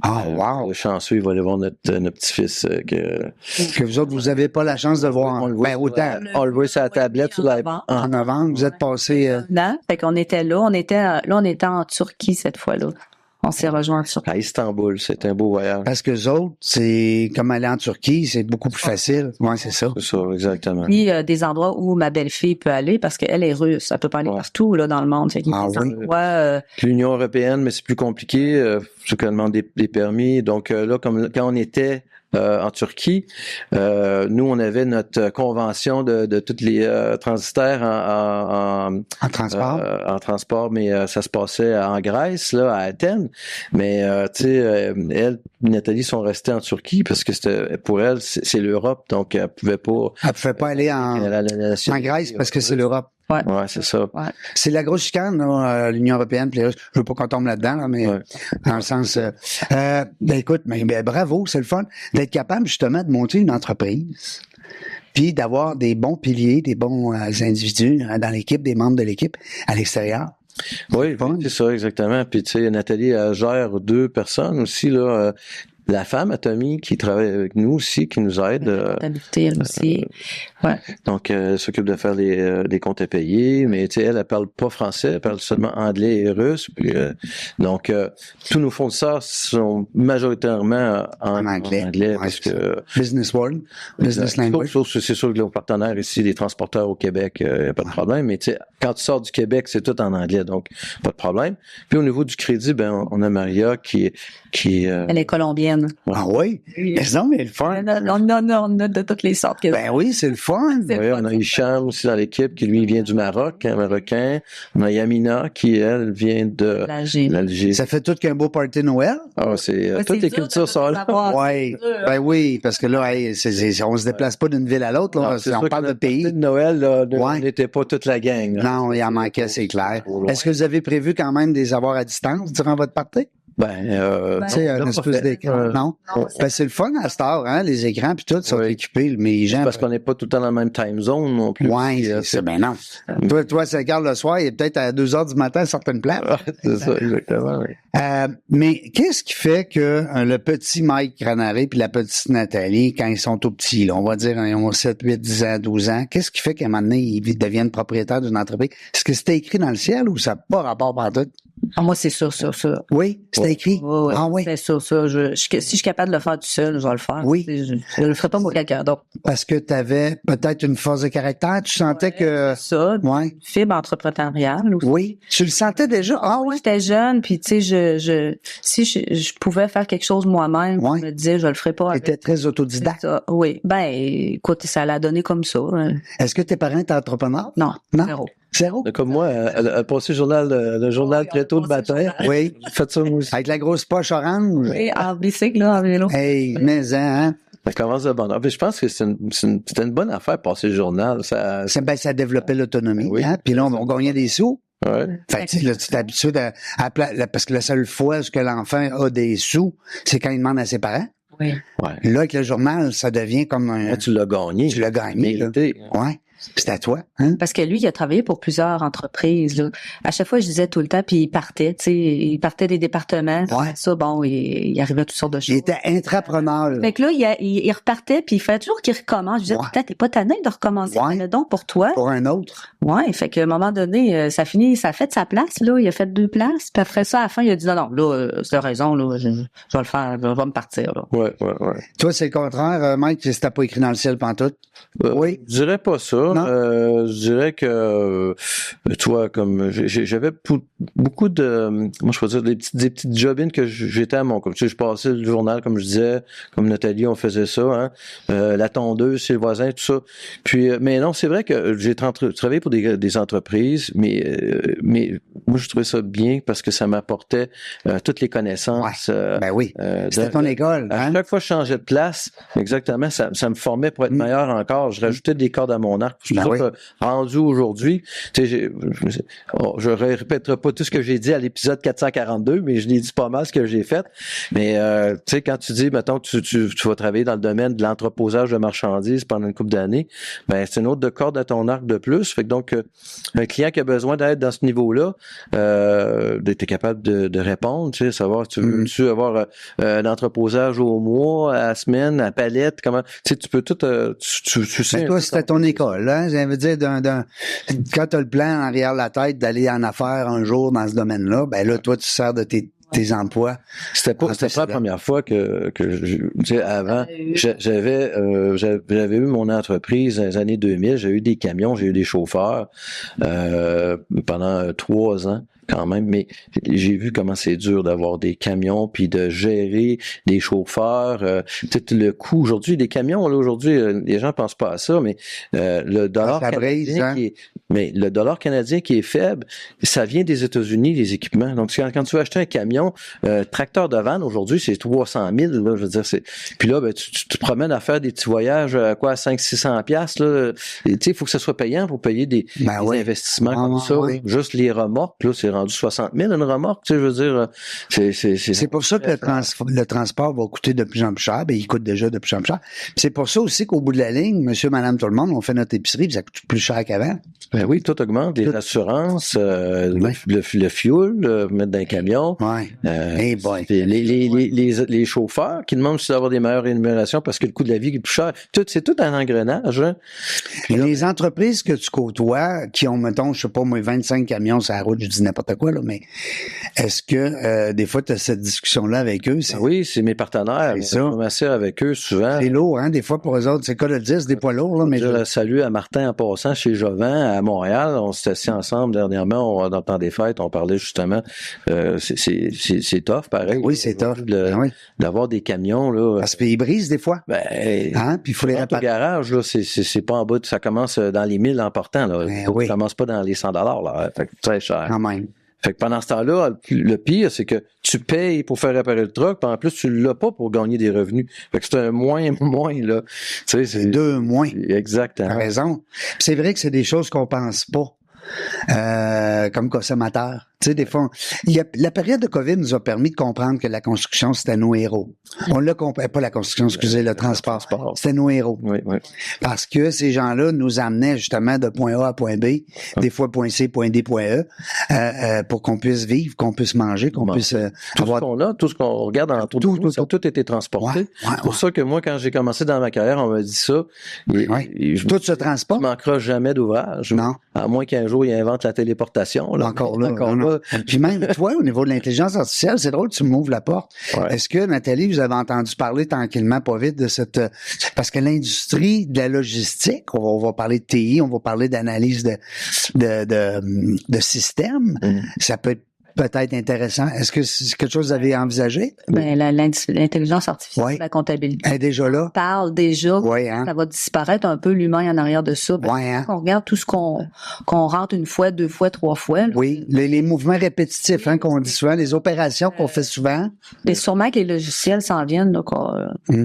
Ah, wow. Le chanceux, il va aller voir notre petit-fils. Que vous autres, vous avez pas la chance de voir. On le voit Ben, sur autant. on le voit sur la tablette. Sur la, En novembre, vous êtes passé, Non, fait qu'on était là. On était en Turquie cette fois-là. On s'est rejoint en Turquie. à Istanbul. C'est un beau voyage. parce que les autres, c'est comme aller en Turquie, c'est beaucoup plus facile. Ouais, c'est ça. C'est ça, exactement. Puis des endroits où ma belle-fille peut aller parce qu'elle est russe. Elle peut pas aller Ouais. partout là dans le monde. Fait qu'il y a Ah des oui. endroits, L'Union européenne, mais c'est plus compliqué. Faut qu'elle demande des permis. Donc là, comme quand on était en Turquie, nous, on avait notre convention de toutes les transitaires En transport. en transport, mais ça se passait en Grèce, là, à Athènes. Mais tu sais, elle, Nathalie, sont restées en Turquie parce que pour elle, c'est l'Europe, donc elle pouvait pas. Elle ne pouvait pas aller en Grèce parce que c'est l'Europe. Ouais, c'est ça. C'est la grosse chicane, là, l'Union européenne. Puis les Russes. Je veux pas qu'on tombe là-dedans, là, mais Ouais. dans le sens... ben écoute, ben, bravo, c'est le fun d'être capable justement de monter une entreprise puis d'avoir des bons piliers, des bons individus dans l'équipe, des membres de l'équipe à l'extérieur. Oui, Fun. c'est ça, exactement. Puis tu sais, Nathalie elle gère 2 personnes aussi, là. la femme à Tommy qui travaille avec nous aussi, qui nous aide. Comptabilité, elle aussi. Ouais. Donc, elle s'occupe de faire les comptes à payer, mais tu sais, elle parle pas français, elle parle seulement anglais et russe. Puis, donc, tous nos fournisseurs sont majoritairement en anglais Ouais, parce que Business World, Business Language. Sauf que c'est sûr que nos partenaires ici, les transporteurs au Québec, il n'y a pas de problème. Mais tu sais, quand tu sors du Québec, c'est tout en anglais, donc pas de problème. Puis au niveau du crédit, ben on a Maria qui Elle est colombienne. Ah oui? Mais non, mais le fun. On a de toutes les sortes. Ben oui, c'est le fun. C'est oui, fun, on a c'est Hicham aussi dans l'équipe qui lui vient du Maroc, un Marocain. On a Yamina qui elle vient de l'Algérie. Ça fait tout qu'un beau party Noël. Ah, toutes les cultures sont là. Oui, ben oui, parce que là, hey, on se déplace pas d'une ville à l'autre. Là. Non, On parle de pays. De Noël, là, on n'était pas toute la gang. Là. Non, il en manquait, c'est clair. Est-ce que vous avez prévu quand même des avoirs à distance durant votre party? Tu sais, un espèce d'écran. Non? Ben, c'est le fun à cette heure, hein? Les écrans puis tout sont équipés, mais les gens. Parce qu'on n'est pas tout le temps dans la même time zone non plus. Oui, c'est ben non. Toi, 5 heures le soir, il est peut-être à 2 heures du matin à certaines places. C'est ça, exactement, oui. Mais qu'est-ce qui fait que le petit Mike Granaré puis la petite Nathalie, quand ils sont tout petits, là, on va dire, ils ont 7, 8, 10 ans, 12 ans, qu'est-ce qui fait qu'à un moment donné, ils deviennent propriétaires d'une entreprise? Est-ce que c'était écrit dans le ciel ou ça n'a pas rapport par tout? Ah, moi, c'est ça. Oui, c'était écrit. Oui. Ah oui. C'est ça. Si je suis capable de le faire tout seul, je vais le faire. Oui. Je le ferai pas pour quelqu'un d'autre. Parce que tu avais peut-être une force de caractère, tu sentais que... C'est ça. Ouais. Fibre entrepreneuriale aussi. Oui. Tu le sentais déjà? Ah oui. J'étais jeune, puis tu sais, si je pouvais faire quelque chose moi-même, je me disais, je le ferais pas. Tu étais très autodidacte. Oui. Ben, écoute, ça l'a donné comme ça. Est-ce que tes parents étaient entrepreneurs? Non. Zéro? Comme moi, elle a passé le journal très tôt le matin. Oui. Faites ça, moi aussi. Avec la grosse poche orange? Oui, en bicycle, là, en vélo. Hey, mais hein? Ça commence de bonne heure. Je pense que c'était une bonne affaire, passer le journal. Ça développait l'autonomie. Oui. Hein? Puis là, on gagnait des sous. Ouais. Fait que là, tu t'habitues parce que la seule fois où l'enfant a des sous, c'est quand il demande à ses parents. Oui. Ouais. Là, avec le journal, ça devient comme un... Là, tu l'as gagné. Tu l'as gagné. Mérité. Ouais. C'est à toi, hein? Parce que lui, il a travaillé pour plusieurs entreprises, là. À chaque fois, je disais tout le temps, puis il partait, tu sais, il partait des départements. Ouais. Ça, bon, il arrivait à toutes sortes de choses. Il était intrapreneur. Fait que là, il repartait, puis il fallait toujours qu'il recommence. Je disais, putain, t'es pas tanné de recommencer. Ouais. Donc, pour toi. Pour un autre. Ouais. Fait qu'à un moment donné, ça a fait sa place, là. Il a fait 2 places. Puis après ça, à la fin, il a dit, non, là, c'est raison, là. Je vais le faire, je vais me partir, là. Ouais. Toi, c'est le contraire, Mike, c'était pas écrit dans le ciel pantoute. Oui. Je dirais pas ça. Non. Je dirais que toi, comme j'avais beaucoup de, moi je peux dire des petites job-ins que j'étais à mon, comme tu sais, je passais le journal comme je disais, comme Nathalie, on faisait ça, hein, la tondeuse chez le voisin, tout ça. Puis, mais non, c'est vrai que j'ai travaillé pour des entreprises, mais moi je trouvais ça bien parce que ça m'apportait toutes les connaissances. Ouais. Ben oui. C'était ton école. À hein? chaque fois que je changeais de place, exactement, ça me formait pour être meilleur encore. Je rajoutais des cordes à mon arc. Ben oui. Rendu aujourd'hui, tu sais, je répéterai pas tout ce que j'ai dit à l'épisode 442, mais je l'ai dit pas mal ce que j'ai fait. Mais tu sais, quand tu dis, mettons, tu vas travailler dans le domaine de l'entreposage de marchandises pendant une couple d'années, ben c'est une autre de corde à ton arc de plus. Fait que donc, un client qui a besoin d'aide dans ce niveau-là, t'es capable de répondre, tu sais, savoir, tu veux-tu avoir l'entreposage au mois, à la semaine, à la palette, comment, tu sais, tu peux tout, tu sais. Toi, c'était ton école, hein? Ça veut dire, quand tu as le plan en arrière de la tête d'aller en affaires un jour dans ce domaine-là, ben là, toi, tu sers de tes emplois. C'était pas la première fois que tu sais, avant, j'avais eu mon entreprise dans les années 2000, j'ai eu des camions, j'ai eu des chauffeurs, pendant 3 ans. Quand même, mais j'ai vu comment c'est dur d'avoir des camions puis de gérer des chauffeurs. Peut-être le coût aujourd'hui des camions. Là aujourd'hui, les gens pensent pas à ça, mais le dollar canadien le dollar canadien qui est faible, ça vient des États-Unis les équipements. Donc quand tu veux acheter un camion, tracteur de vanne aujourd'hui c'est 300 000. Là, je veux dire c'est. Puis là, ben, tu te promènes à faire des petits voyages à 500-600 $. Là, tu sais, il faut que ça soit payant pour payer des investissements comme ça. Oui. Juste les remorques, là, c'est rendu 60 000 une remorque, tu sais, je veux dire, c'est pour ça que le transport va coûter de plus en plus cher, ben il coûte déjà de plus en plus cher. C'est pour ça aussi qu'au bout de la ligne, monsieur, madame, tout le monde, on fait notre épicerie, puis ça coûte plus cher qu'avant. Ben oui, tout augmente. Les assurances, Ouais. le fuel, mettre dans un camion. Ouais. Hey boy. Les chauffeurs qui demandent aussi d'avoir des meilleures rémunérations parce que le coût de la vie est plus cher. C'est tout un engrenage. Hein. Les entreprises que tu côtoies, qui ont, mettons, je sais pas, moi, 25 camions sur la route, je dis n'importe quoi, là, mais est-ce que des fois, tu as cette discussion-là avec eux? Ben oui, c'est mes partenaires. C'est ça. Je m'assure avec eux souvent. C'est lourd, hein? Des fois, pour eux autres, c'est quoi le 10, des poids lourds, là, mais Je le salue à Martin en passant chez Jovan à Montréal. On s'est assis ensemble dernièrement dans le temps des fêtes. On parlait justement. C'est tough, pareil. oui, c'est tough. Oui. D'avoir des camions là. Parce qu'ils brisent des fois. Ben, Hein? Puis il faut les au réparer. garage là, c'est pas en bas. Ça commence dans les 1000 en portant là. Ben Ça oui. commence pas dans les $100 là. Fait que très cher. Quand même. Fait que pendant ce temps-là, le pire, c'est que tu payes pour faire réparer le truck, puis en plus, tu l'as pas pour gagner des revenus. Fait que c'est un moins, là. Tu sais, c'est 2 moins. Exactement. T'as raison. Puis c'est vrai que c'est des choses qu'on pense pas comme consommateurs. Tu sais, des fois, la période de COVID nous a permis de comprendre que la construction, c'était nos héros. On l'a compris, pas la construction, excusez, le transport. C'était nos héros. Oui, oui. Parce que ces gens-là nous amenaient justement de point A à point B, des fois point C, point D, point E, pour qu'on puisse vivre, qu'on puisse manger, qu'on puisse Tout avoir... ce qu'on a, tout ce qu'on regarde en tout, ça a tout été transporté. C'est pour ça que moi, quand j'ai commencé dans ma carrière, on m'a dit ça. Tout se transporte. Tu manqueras jamais d'ouvrage. Non. À moins qu'un jour, il invente la téléportation. Là. Encore là. Puis même, toi, au niveau de l'intelligence artificielle, c'est drôle, tu m'ouvres la porte. Ouais. Est-ce que, Nathalie, vous avez entendu parler tranquillement, pas vite, de cette... Parce que l'industrie de la logistique, on va parler de TI, on va parler d'analyse de système, ça peut être peut-être intéressant. Est-ce que c'est quelque chose que vous avez envisagé? Ben, l'intelligence artificielle, Ouais. la comptabilité. Elle est déjà là? On parle déjà. Oui, hein? Ça va disparaître un peu l'humain en arrière de ça. Oui, hein? On regarde tout ce qu'on rentre une fois, 2 fois, 3 fois. Là. Oui, les mouvements répétitifs, hein, qu'on dit souvent, les opérations qu'on fait souvent. Et sûrement que les logiciels s'en viennent, là,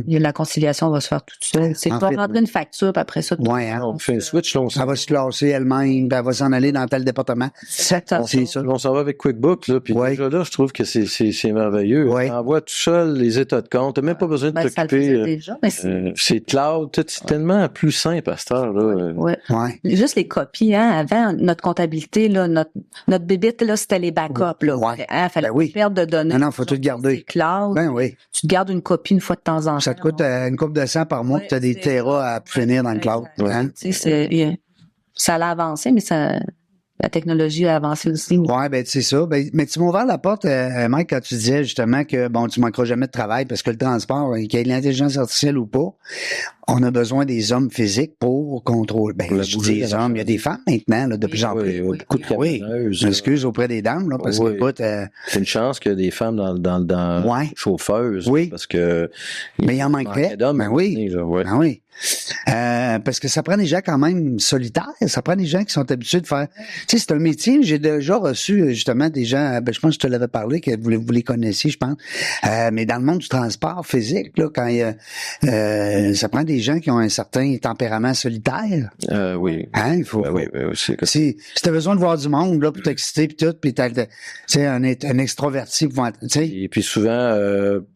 la conciliation va se faire toute seule. C'est En pas fait, rentrer une facture, puis après ça, Oui, hein? On fait un switch, là, on Elle va se classer elle-même, puis elle va s'en aller dans tel département. C'est ça. On s'en va avec QuickBooks, là, puis Ouais. déjà là, je trouve que c'est merveilleux. Ouais. On envoie tout seul les états de compte. T'as même pas besoin de ça le faisait t'occuper. déjà, mais C'est cloud, tout, c'est tellement plus simple à cette heure-là. ouais. Ouais. Juste les copies, hein. Avant, notre comptabilité, là, notre bébite, là, c'était les backups, là. Ouais. Hein, fallait Ben oui. pas perdre de données. Non, faut tout garder. C'est cloud. Ben oui. Tu te gardes une copie une fois de temps en temps. Ça te coûte une couple de cents par mois, puis tu as des terras à finir dans le cloud. Hein? Tu sais, ça a avancé, mais la technologie a avancé aussi. Ouais, ben c'est ça. Ben, mais tu m'as ouvert la porte, Mike, quand tu disais justement que bon, tu manqueras jamais de travail parce que le transport, qu'il y ait de l'intelligence artificielle ou pas, on a besoin des hommes physiques pour contrôler. Ben, Pour la je bouger, dis des hommes, il y a des femmes maintenant, là, de plus en plus. Beaucoup de Oui, camionneuses. je m'excuse auprès des dames, là, parce que, Oui. écoute, C'est une chance qu'il y a des femmes dans Ouais. chauffeuses. Oui. Parce que. mais il en manquerait. d'hommes. Ben oui. Là, ouais. Ben oui. Parce que ça prend des gens quand même solitaires, ça prend des gens qui sont habitués de faire. Tu sais, c'est un métier. J'ai déjà reçu justement des gens. Ben, je pense que je te l'avais parlé, que vous les connaissiez, je pense. Mais dans le monde du transport physique, là, quand il y a, ça prend des gens qui ont un certain tempérament solitaire. Oui. Hein, il faut. Ben oui, c'est que Si t'as besoin de voir du monde là pour t'exciter puis tout, puis tu sais un extroverti pour tu sais. Et puis souvent,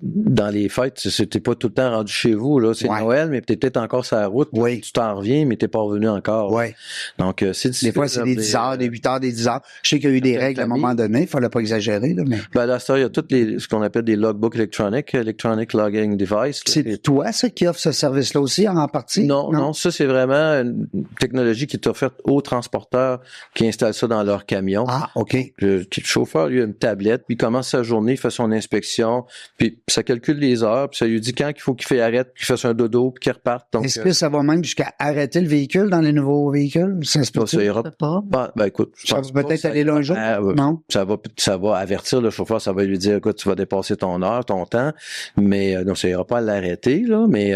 dans les fêtes, t'es pas tout le temps rendu chez vous. Là, c'est Ouais. Noël, mais t'es peut-être encore sur la route. Oui. Tu t'en reviens, mais t'es pas revenu encore. Ouais. Donc, c'est Des fois, c'est des 10 heures, des 8 heures, des 10 heures. Je sais qu'il y a eu des Certaines règles à un familles. moment donné, il fallait pas exagérer, là, mais. Ben, là, il y a toutes ce qu'on appelle des logbooks électroniques, Electronic Logging Device. là. C'est toi, ça, qui offre ce service-là aussi, en partie? Non, ça, c'est vraiment une technologie qui est offerte aux transporteurs qui installent ça dans leur camion. Ah, OK. Le chauffeur, lui, a une tablette, puis il commence sa journée, il fait son inspection, puis ça calcule les heures, puis ça lui dit quand il faut qu'il arrête, qu'il fasse un dodo, puis qu'il reparte. Donc, Est-ce que ça va même jusqu'à arrêter le véhicule dans les nouveaux véhicules? Ça se peut ça ira Je sais pas. Ben, écoute, je Ça pense va pas peut-être que aller là un jour? Non? ça va avertir le chauffeur, ça va lui dire, écoute, tu vas dépasser ton heure, ton temps, mais donc ça ira pas à l'arrêter, là, mais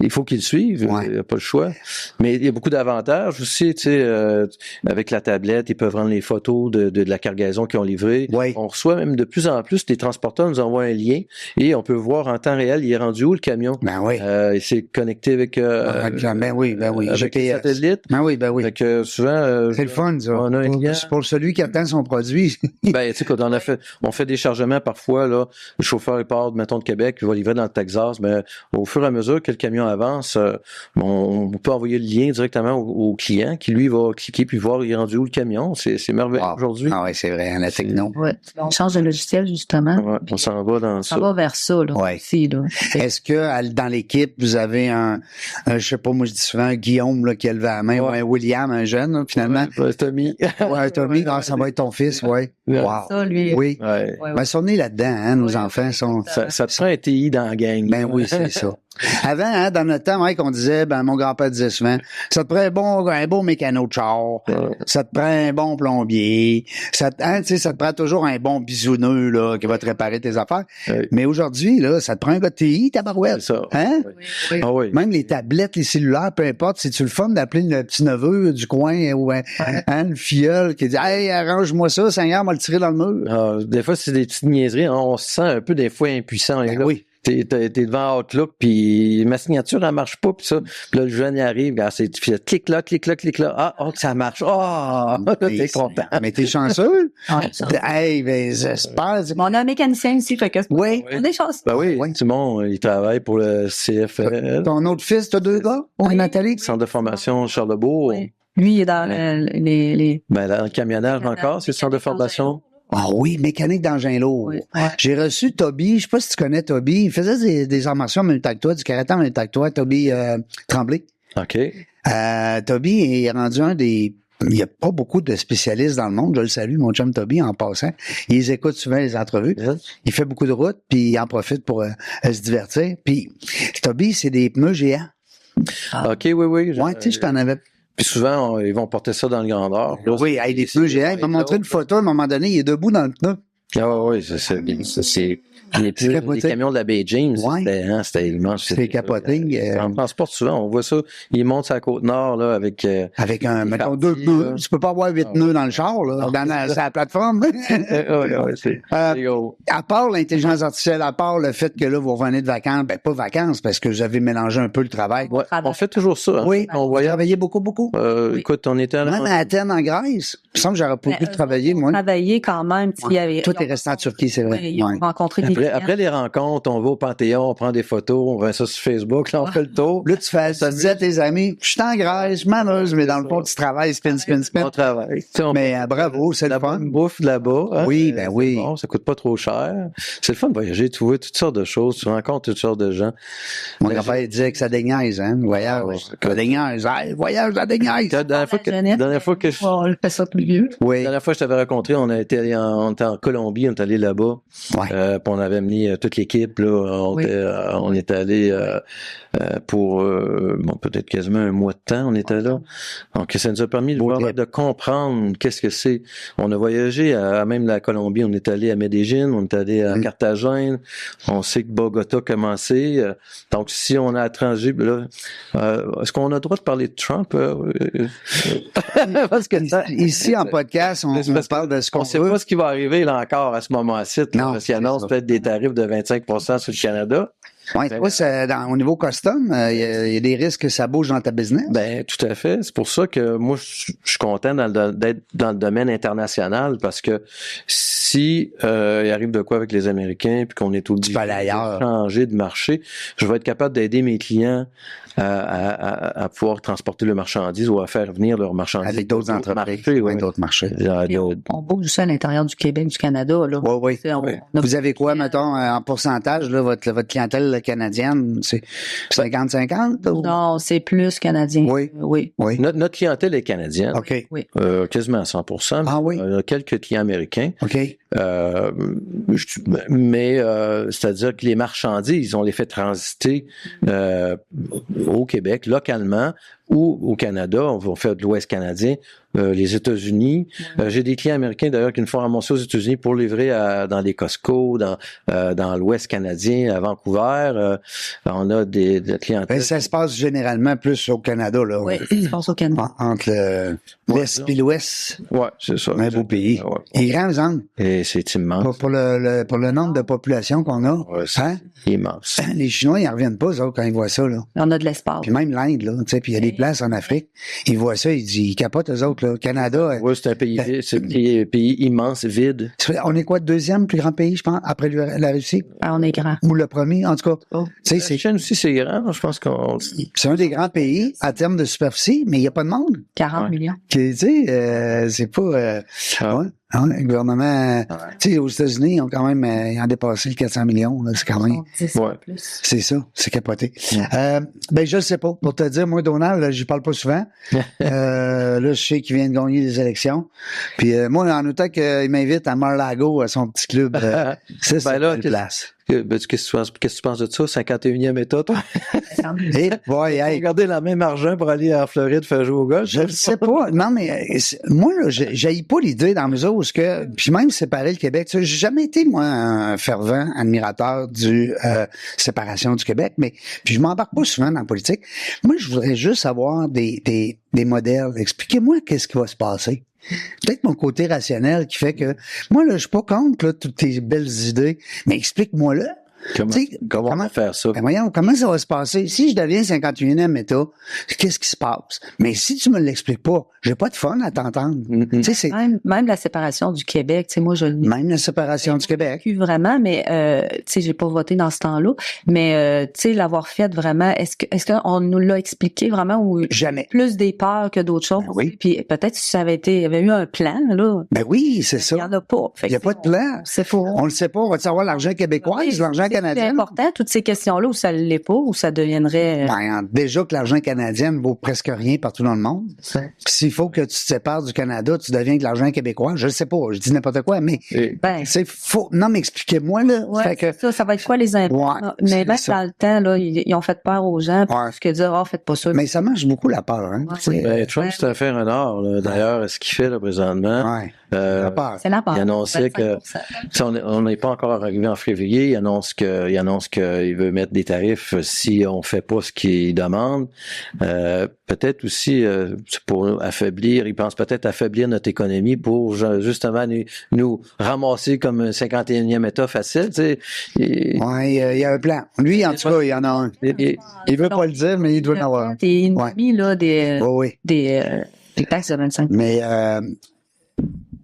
il faut qu'il le suive, Ouais. il n'y a pas le choix. Mais il y a beaucoup d'avantages aussi, tu sais, avec la tablette, ils peuvent rendre les photos de la cargaison qu'ils ont livrée. Oui. On reçoit même de plus en plus, les transporteurs nous envoient un lien et on peut voir en temps réel, il est rendu où le camion. Ben oui. Il s'est connecté avec avec Ben oui, avec GPS. les satellites. Ben oui. Fait que souvent, C'est le fun, ça. on a un client. Pour celui qui attend son produit. Ben, tu sais, quand on fait des chargements parfois, là, le chauffeur, il part, mettons, de Québec, il va livrer dans le Texas, mais au fur et à mesure que le camion avance, on peut envoyer le lien directement au client qui, lui, va cliquer puis voir il est rendu où le camion. C'est merveilleux aujourd'hui. Ah oui, c'est vrai, la techno. Ouais. On change de logiciel, justement. Ouais, on s'en va dans Ça ça. va vers ça, là. Ouais. Ici, là. Est-ce que dans l'équipe, vous avez je sais pas, moi je dis souvent un Guillaume là, qui a levé la main, ou un William, un jeune, là, finalement? Ouais, Tommy. Ouais, Tommy, ça va être ton fils, ouais. Wow. Ça, lui. Oui. Ouais. Ouais, Ben, ils sont nés là-dedans, hein, nos enfants sont. Ça te prend un TI dans la gang. Ben oui, c'est ça. Avant, hein, dans notre temps, Mike, on disait, ben, mon grand-père disait souvent, ça te prend un beau mécano de char, ça te prend un bon plombier, ça te prend toujours un bon bisouneux, là, qui va te réparer tes affaires. Ouais. Mais aujourd'hui, là, ça te prend un gars de TI, tabarouette. C'est ça. Hein? Oui. Ah oui. Même les tablettes, les cellulaires, peu importe, c'est-tu le fun d'appeler le petit neveu du coin ou le filleul qui dit, hey, arrange-moi ça, Seigneur, m'a le tirer dans le mur. Ah, des fois, c'est des petites niaiseries. On se sent un peu, des fois, impuissant. Ben là. oui. T'es devant Outlook, puis ma signature, elle marche pas, puis ça. Puis là, le jeune, il arrive, regarde, clique là. Ah, oh, que ça marche. Ah, là, t'es content. Mais t'es chanceux. Ouais, ça. Hey, ben, j'espère. Mais on a un mécanicien ici, fait que Oui. on est chanceux. Ben oui, Oui. Simon, il travaille pour le CFL, Ton autre fils, t'as deux gars? Oui. Nathalie? Centre de formation Charlebourg. Oui. Lui, il est dans les... Ben, dans le camionnage encore, c'est le centre de formation. Ah oui, mécanique d'engin lourd. Oui. Ouais. J'ai reçu Toby, je sais pas si tu connais Toby, il faisait des arts martiaux en même temps que toi, du karaté en même temps que toi, Toby Tremblay. OK. Toby est rendu il n'y a pas beaucoup de spécialistes dans le monde. Je le salue, mon chum Toby, en passant. Il écoute souvent les entrevues. Yes. Il fait beaucoup de routes, puis il en profite pour se divertir. Puis Toby, c'est des pneus géants. OK, oui. Ouais, tu sais, je t'en avais... Puis souvent, ils vont porter ça dans le Grand Nord. Là, Oui, hey, des pneus géants. Il m'a montré une photo à un moment donné, il est debout dans le pneu. Ah oui, c'est les camions de la Baie James. Ouais. C'était immense. C'est capoté. On transporte souvent, on voit ça. Ils montent sur la Côte-Nord, là, avec Mettons, deux pneus. Tu peux pas avoir 8 pneus dans le char, là, sur la plateforme. c'est gros. À part l'intelligence artificielle, à part le fait que là, vous revenez de vacances, ben pas vacances, parce que vous avez mélangé un peu le travail. Ouais, on fait toujours ça. Hein. Oui, On vous voyage. travaillez beaucoup. Oui. Écoute, on était Même à Athènes, en Grèce. Il me semble que j'aurais pas pu travailler, moi. Travailler quand même. Il y avait, Toi, t'es resté en Turquie, c'est vrai. Oui, ils ont Ouais. rencontré des clients. Après les rencontres, on va au Panthéon, on prend des photos, on met ça sur Facebook, là, on fait le tour. Là, tu disais à tes amis, je suis en Grèce, je m'amuse, mais dans le fond, tu travailles, spin. On travaille. Tu sais, on Mais bravo, c'est le la fun. bonne bouffe là-bas. Hein? Oui, ben oui. C'est bon, ça coûte pas trop cher. C'est le fun de voyager, tu vois toutes sortes de choses, tu rencontres toutes sortes de gens. Mon grand-père disait que ça déniaise, hein, le voyage. Ça déniaise. Hey, voyage, ça déniaise. La dernière fois que je On le fait ça plus vieux. Oui. La dernière fois que je t'avais rencontré, on était en Colombie, on est allé là-bas. Ouais. Puis on avait amené toute l'équipe, là. On est allé pour peut-être quasiment un mois de temps, on était là. Donc ça nous a permis de comprendre qu'est-ce que c'est. On a voyagé à même la Colombie, on est allé à Medellín, on est allé à Carthagène, on sait que Bogota a commencé. Donc si on a étranger, là, est-ce qu'on a le droit de parler de Trump? Parce que Ici, en podcast, on parle de ce qu'on on sait pas ce qui va arriver là encore à ce moment-ci, Non, parce qu'ils annoncent peut-être des tarifs de 25% sur le Canada. Ouais, toi, au niveau custom, il y a des risques que ça bouge dans ta business. Ben tout à fait. C'est pour ça que moi je suis content d'être dans le domaine international, parce que si il arrive de quoi avec les Américains puis qu'on est obligé de changer de marché, je vais être capable d'aider mes clients à pouvoir transporter le marchandise ou à faire venir leur marchandise avec d'autres entreprises, d'autres marchés. On bouge aussi à l'intérieur du Québec, du Canada. Là. Oui. Vous avez quoi, mettons, en pourcentage, là, votre clientèle canadienne? C'est 50-50? Ou? Non, c'est plus canadien. Oui. Notre clientèle est canadienne. OK. Oui. Quasiment à 100%. Ah oui? Quelques clients américains. OK. Mais c'est-à-dire que les marchandises, on les fait transiter au Québec, localement, ou au Canada, on va faire de l'Ouest canadien, les États-Unis. J'ai des clients américains d'ailleurs qui nous font ramasser aux États-Unis pour livrer dans les Costco, dans l'Ouest canadien, à Vancouver. On a des clientèles. Ben, ça se passe généralement plus au Canada, là. Oui, ça se passe au Canada. Entre l'Est et l'Ouest. Ouais, c'est ça. Un beau pays. Ouais. Il est grand, exemple. Et c'est immense. Pour le nombre de population qu'on a. Ouais, c'est Hein? immense. Les Chinois, ils en reviennent pas, eux autres, quand ils voient ça, là. On a de l'espace. Puis même l'Inde, là, tu sais, puis il y a des places en Afrique. Ils voient ça, ils capotent, eux autres, là. Canada. Oui, c'est un pays vide, c'est un pays immense, vide. On est quoi, le deuxième plus grand pays, je pense, après la Russie? Ah, on est grand. Ou le premier, en tout cas. Oh. Tu sais, La Chine aussi, c'est grand. Je pense qu'on... c'est un des grands pays en termes de superficie, mais il n'y a pas de monde. 40 millions. Tu sais, c'est pas... ouais, le gouvernement... Tu sais, aux États-Unis, ils ont quand même ils ont dépassé le 400 millions. Là, c'est quand même... 10 Ouais. plus. C'est ça, c'est capoté. Ben, je sais pas. Pour te dire, moi, Donald, là, j'y parle pas souvent. Là, je sais qu'il vient de gagner des élections. Puis moi, en autant qu'il m'invite à Mar-a-Lago, à son petit club, c'est Ben là, une place. Qu'est-ce que tu penses de ça? 51e État, toi? Et, boy, hey, Regardez le même argent pour aller en Floride faire jouer au golf. je le sais pas. Non, mais moi, là, j'haïs pas l'idée dans la mesure où puis même séparer le Québec. Tu sais, j'ai jamais été, moi, un fervent admirateur du séparation du Québec, mais puis je m'embarque pas souvent dans la politique. Moi, je voudrais juste avoir des modèles. Expliquez-moi qu'est-ce qui va se passer. Peut-être mon côté rationnel qui fait que moi, là, je suis pas contre là, toutes tes belles idées, mais explique-moi-le. Comment faire ça? Ben voyons, comment ça va se passer? Si je deviens 51e État, qu'est-ce qui se passe? Mais si tu me l'expliques pas, j'ai pas de fun à t'entendre. Tu sais, c'est Même la séparation du Québec, tu sais, moi, je l'ai même la séparation du Québec. vécu vraiment, mais tu sais, j'ai pas voté dans ce temps-là. Mais tu sais, l'avoir fait vraiment, est-ce qu'on nous l'a expliqué vraiment ou Jamais. plus des peurs que d'autres choses? Ben oui. Puis peut-être si ça avait été, il y avait eu un plan, là. Ben oui, c'est Il y en ça. a pas. Fait Il y a que pas de plan. c'est faux. On le sait pas. On va savoir l'argent québécois, l'argent C'est canadien. important, toutes ces questions-là, où ça l'est pas, où ça deviendrait... Ben, déjà que l'argent canadien vaut presque rien partout dans le monde. Puis s'il faut que tu te sépares du Canada, tu deviens de l'argent québécois. Je sais pas, je dis n'importe quoi, mais Ben, c'est faux. Non, mais expliquez-moi, là. ouais, Fait que, ça va être quoi les impôts? Ouais, Mais c'est même ça. dans le temps, là, ils ont fait peur aux gens, Ouais. plus que dire, faites pas ça. mais ça marche beaucoup la peur, hein. Ouais. tu sais. Ben, Trump, c'est un fait un art, là. D'ailleurs, ce qu'il fait, là, présentement. Ouais. La peur. C'est la peur. Il annonçait que 25%. si on n'est pas encore arrivé en février. Il annonce qu'il veut mettre des tarifs si on fait pas ce qu'il demande. Peut-être aussi c'est pour affaiblir. Il pense peut-être affaiblir notre économie pour justement nous ramasser comme un 51e État facile. Tu sais. Ouais, il y a un plan. Lui, en tout cas, il y en a un. Il veut pas le dire, mais il doit en avoir un. T'es ennemi, là, des taxes de 25%. Mais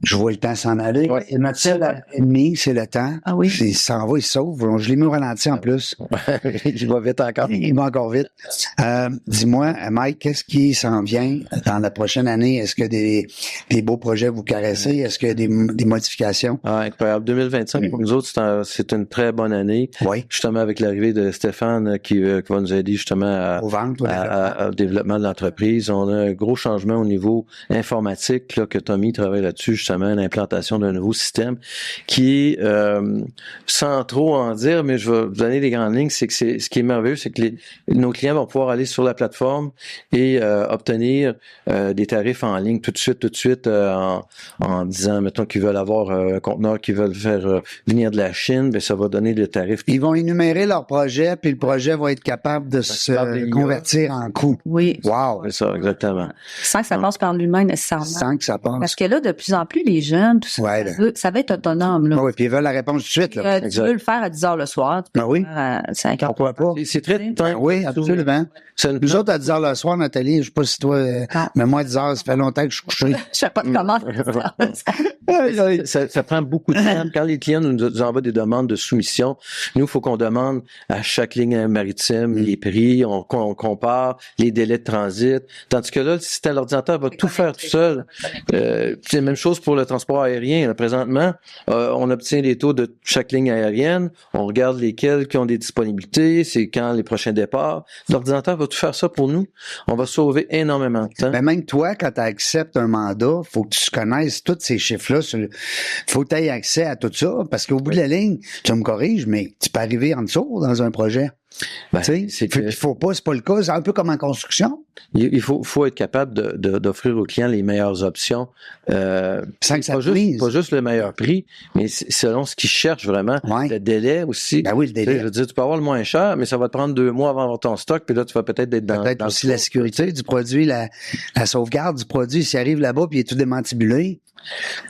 je vois le temps s'en aller. Ouais. Et notre seul ennemi, c'est le temps. Ah oui? Il s'en va, il se sauve. Je l'ai mis au ralenti en plus. Il va vite encore. Il va encore vite. Dis-moi, Mike, qu'est-ce qui s'en vient dans la prochaine année? Est-ce que des beaux projets vous caressez? Est-ce qu'il y a des modifications? Ah, incroyable. 2025, pour nous autres, c'est une très bonne année. Oui. Justement, avec l'arrivée de Stéphane qui va nous aider justement Au ventre, au développement de l'entreprise. On a un gros changement au niveau informatique là, que Tommy travaille là-dessus, justement, l'implantation d'un nouveau système qui est, sans trop en dire, mais je vais vous donner les grandes lignes, c'est que ce qui est merveilleux, c'est que nos clients vont pouvoir aller sur la plateforme et obtenir des tarifs en ligne tout de suite en disant, mettons, qu'ils veulent avoir un conteneur qu'ils veulent faire venir de la Chine, ben ça va donner le tarif. Ils vont énumérer leur projet, puis le projet va être capable de se convertir en coût. Oui. Wow! C'est ça, exactement. Sans que ça passe par l'humain nécessairement. Sans que ça passe. Parce que là, de plus en plus, les jeunes, tout ça, Ouais, là. ça va être autonome. Là. Ah oui, puis ils veulent la réponse tout de suite, là. Tu exact. veux le faire à 10 heures le soir, tu peux Ben oui. le faire à 5 heures. Pourquoi pas? C'est très Ben oui, absolument. Nous autres, à 10 heures le soir, Nathalie, je sais pas si toi, mais moi, à 10 heures, ça fait longtemps que je suis couché. Je sais pas comment. Ça prend beaucoup de temps. Quand les clients nous envoient des demandes de soumission, nous, il faut qu'on demande à chaque ligne maritime les prix, on compare les délais de transit. Tandis que là, le système, l'ordinateur va tout faire tout seul. C'est la même chose pour le transport aérien. Là, présentement, on obtient les taux de chaque ligne aérienne, on regarde lesquels qui ont des disponibilités, c'est quand les prochains départs. L'ordinateur va tout faire ça pour nous. On va sauver énormément de temps. Ben même toi, quand tu acceptes un mandat, faut que tu connaisses tous ces chiffres-là. Faut que tu aies accès à tout ça, parce qu'au bout de la ligne, tu me corriges, mais tu peux arriver en dessous dans un projet. Ben, Tu sais, il faut pas, c'est pas le cas. C'est un peu comme en construction. Il faut être capable d'offrir aux clients les meilleures options. Sans que ça pas brise. juste le meilleur prix, mais selon ce qu'ils cherchent vraiment. Ouais. Le délai aussi. Ben oui, le Tu sais, délai. je veux dire, tu peux avoir le moins cher, mais ça va te prendre 2 mois avant d'avoir ton stock, puis là, tu vas peut-être être dans... Peut-être dans aussi le la sécurité du produit, la sauvegarde du produit. S'il arrive là-bas puis il est tout démantibulé.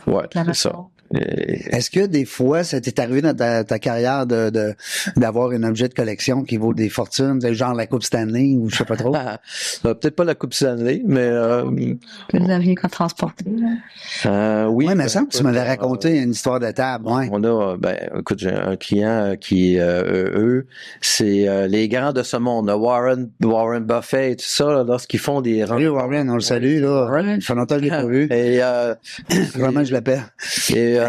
Ouais, La c'est ça. maison. Est-ce que des fois, ça t'est arrivé dans ta carrière d'avoir un objet de collection qui vaut des fortunes, genre la Coupe Stanley ou je sais pas trop? Peut-être pas la Coupe Stanley, mais... Que vous aviez qu'à transporter. Là. oui. Oui, mais ça, tu m'avais raconté une histoire de table, ouais. On a, écoute, j'ai un client qui, eux, c'est les grands de ce monde, Warren Buffett, tout ça, là, lorsqu'ils font des... Salut Warren, on le salue, là. Ouais. Ça fait longtemps que je l'ai pas vu. Et, Comment je l'appelle?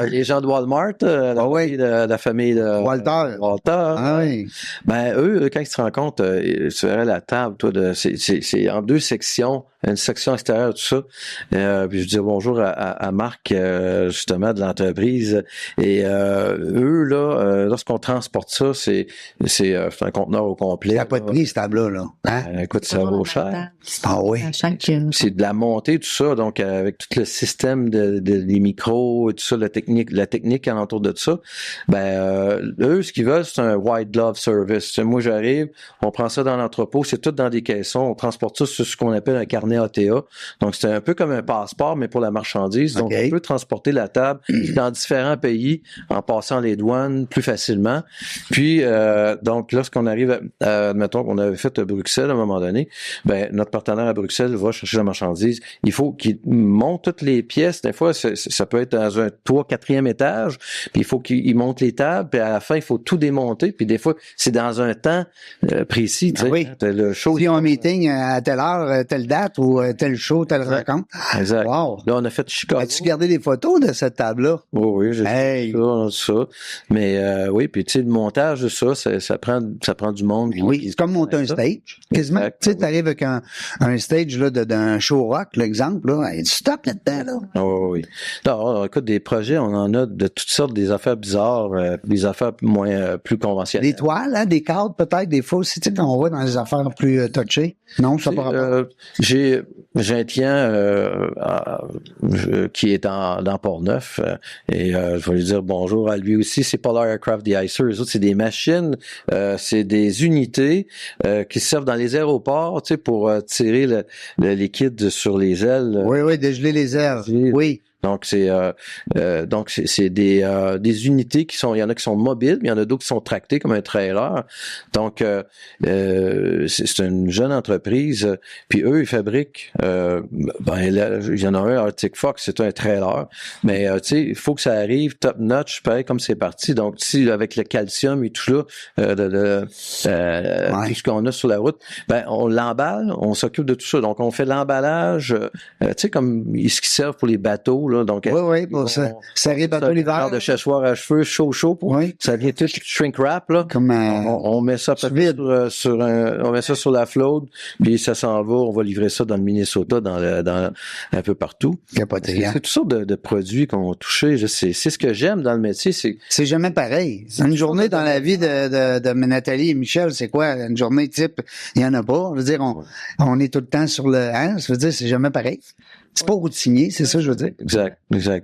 les gens de Walmart, la famille de Walter. Ah oui. Ben, eux, quand ils se rencontrent, tu verrais la table, toi, c'est en 2 sections, une section extérieure, tout ça. Puis je dis bonjour à Marc, justement, de l'entreprise. Et eux, là, lorsqu'on transporte ça, c'est un conteneur au complet. Ça n'a pas de prix, cette table-là, là. Hein? Écoute, ça vaut cher. Ah oui. C'est de la montée, tout ça, donc avec tout le système des micros et tout ça, la technique alentour de ça. Eux, ce qu'ils veulent, c'est un white glove service. Moi, j'arrive, on prend ça dans l'entrepôt, c'est tout dans des caissons, on transporte ça sur ce qu'on appelle un carnet ATA. Donc, c'est un peu comme un passeport, mais pour la marchandise. Donc, on peut transporter la table dans différents pays en passant les douanes plus facilement. Puis, donc, lorsqu'on arrive, mettons qu'on avait fait à Bruxelles à un moment donné, notre partenaire à Bruxelles va chercher la marchandise. Il faut qu'il monte toutes les pièces. Des fois, ça peut être dans un 3e, 4e étage. Puis, il faut qu'il monte les tables. Puis, à la fin, il faut tout démonter. Puis, des fois, c'est dans un temps précis. Tu sais, oui. Le show. Si on a un meeting à telle heure, telle date ou tel show, telle rencontre. Exact. Wow. Là, on a fait Chicago. As-tu gardé des photos de cette table-là? Oui, j'ai Hey. fait ça. Mais oui, puis tu sais, le montage de ça prend du monde. Oui, c'est comme monter un stage. Quasiment. Exact. Tu sais, t'arrives avec un stage là, d'un show rock, l'exemple, là. Il y a du stock là-dedans, là. Oui. Non, écoute, des projets, on en a de toutes sortes, des affaires bizarres, des affaires plus conventionnelles. Des toiles, hein, des cadres peut-être, des fois aussi, tu sais, quand on va dans les affaires plus touchées. Non, ça pas rapport. J'ai un client qui est dans Port-Neuf et je vais lui dire bonjour à lui aussi. C'est Polar Aircraft Deicer. Eux autres, c'est des machines, c'est des unités qui servent dans les aéroports, tu sais, pour tirer le liquide sur les ailes. Oui, dégeler les ailes. Oui. Donc c'est des unités qui sont, il y en a qui sont mobiles, mais il y en a d'autres qui sont tractées comme un trailer. Donc c'est une jeune entreprise, puis eux ils fabriquent il y en a un Arctic Fox, c'est un trailer, mais tu sais, il faut que ça arrive top notch, pareil comme c'est parti. Donc si avec le calcium et tout là tout ce qu'on a sur la route, on l'emballe, on s'occupe de tout ça. Donc on fait l'emballage, tu sais comme ce qui servent pour les bateaux. Là, donc, oui, pour ça. Serrer bateau l'hiver. De séchoir à cheveux, chaud. Oui. Ça vient tout shrink wrap, là. Comme on met ça on met ça sur la flotte, puis ça s'en va, on va livrer ça dans le Minnesota, dans un peu partout. Capoté, C'est toutes sortes de produits qu'on va toucher. C'est ce que j'aime dans le métier, c'est jamais pareil. Une journée dans la vie de Nathalie et Michel, c'est quoi? Une journée type, il y en a pas. Je veux dire, on est tout le temps sur le, hein? Je veux dire, c'est jamais pareil. C'est pas routinier, c'est ça que je veux dire. Exact.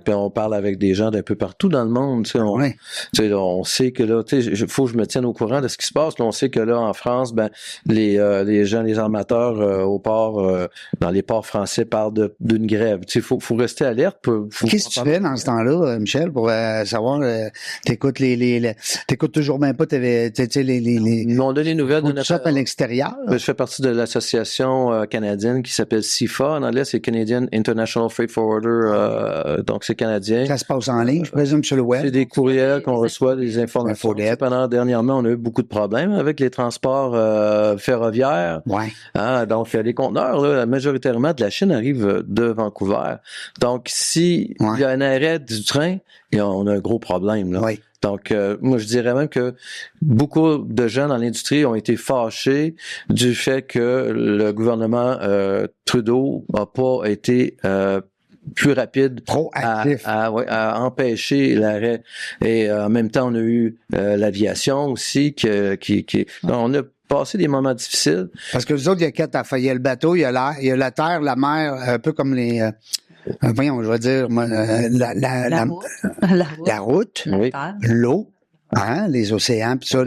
Puis on parle avec des gens d'un peu partout dans le monde. Tu sais, on sait que là, tu sais, faut que je me tienne au courant de ce qui se passe. Là, on sait que là, en France, les gens, les armateurs au port, dans les ports français, parlent d'une grève. Tu sais, faut rester alerte. Qu'est-ce que tu fais dans ce temps-là, Michel, pour savoir, t'écoutes t'écoutes toujours bien pas les Ils m'ont donné des nouvelles de notre à l'extérieur. Je fais partie de l'association canadienne qui s'appelle CIFA. En anglais, c'est Canadian International Freight Forwarder, donc c'est canadien. Ça se passe en ligne, je présume, sur le web. C'est des courriels qu'on reçoit, des informations. Dernièrement, on a eu beaucoup de problèmes avec les transports ferroviaires. Ouais. Donc, les conteneurs, là, majoritairement de la Chine arrivent de Vancouver. Donc, si il y a un arrêt du train, on a un gros problème. Là. Oui. Donc, moi, je dirais même que beaucoup de gens dans l'industrie ont été fâchés du fait que le gouvernement Trudeau n'a pas été plus rapide à empêcher l'arrêt. Et en même temps, on a eu l'aviation aussi qui on a passer des moments difficiles. Parce que vous autres, il y a 4 affaires. Il y a le bateau, il y a l'air, il y a la terre, la mer, un peu comme les... voyons, je vais dire, moi, La route. la route, Oui. l'eau, hein, les océans, puis ça,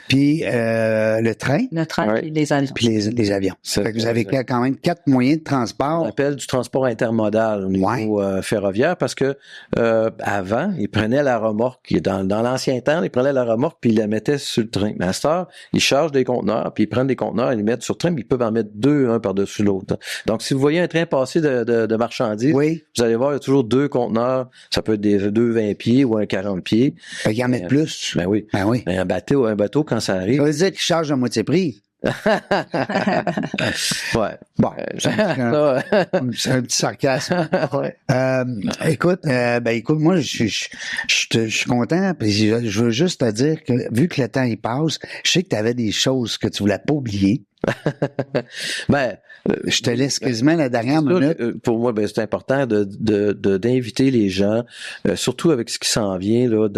puis le train, Le train Ouais. et les avions. puis les avions. C'est- Fait que vous avez quand même 4 moyens de On transport. appelle du transport intermodal au niveau ferroviaire parce que avant, ils prenaient la remorque. Dans l'ancien temps, ils prenaient la remorque puis ils la mettaient sur le train. Mais à cette heure, ils chargent des conteneurs puis ils prennent des conteneurs et ils les mettent sur le train, puis ils peuvent en mettre 2, un par-dessus l'autre. Donc, si vous voyez un train passer de marchandises, Oui, vous allez voir, il y a toujours 2 conteneurs. Ça peut être des 2 20 pieds ou un 40 pieds. fait qu'ils en mettent plus. Ben oui. Ben oui. Mais un bateau, quand ça Ça arrive, veut dire qu'ils chargent à moitié prix. ouais. Bon, Ça, c'est un petit sarcasme. ouais. Écoute, moi, je suis content, puis je veux juste te dire que, vu que le temps, il passe, je sais que tu avais des choses que tu voulais pas oublier. Ben, Je te laisse quasiment la dernière c'est sûr minute. que, pour moi, ben, c'est important d'inviter les gens, surtout avec ce qui s'en vient là,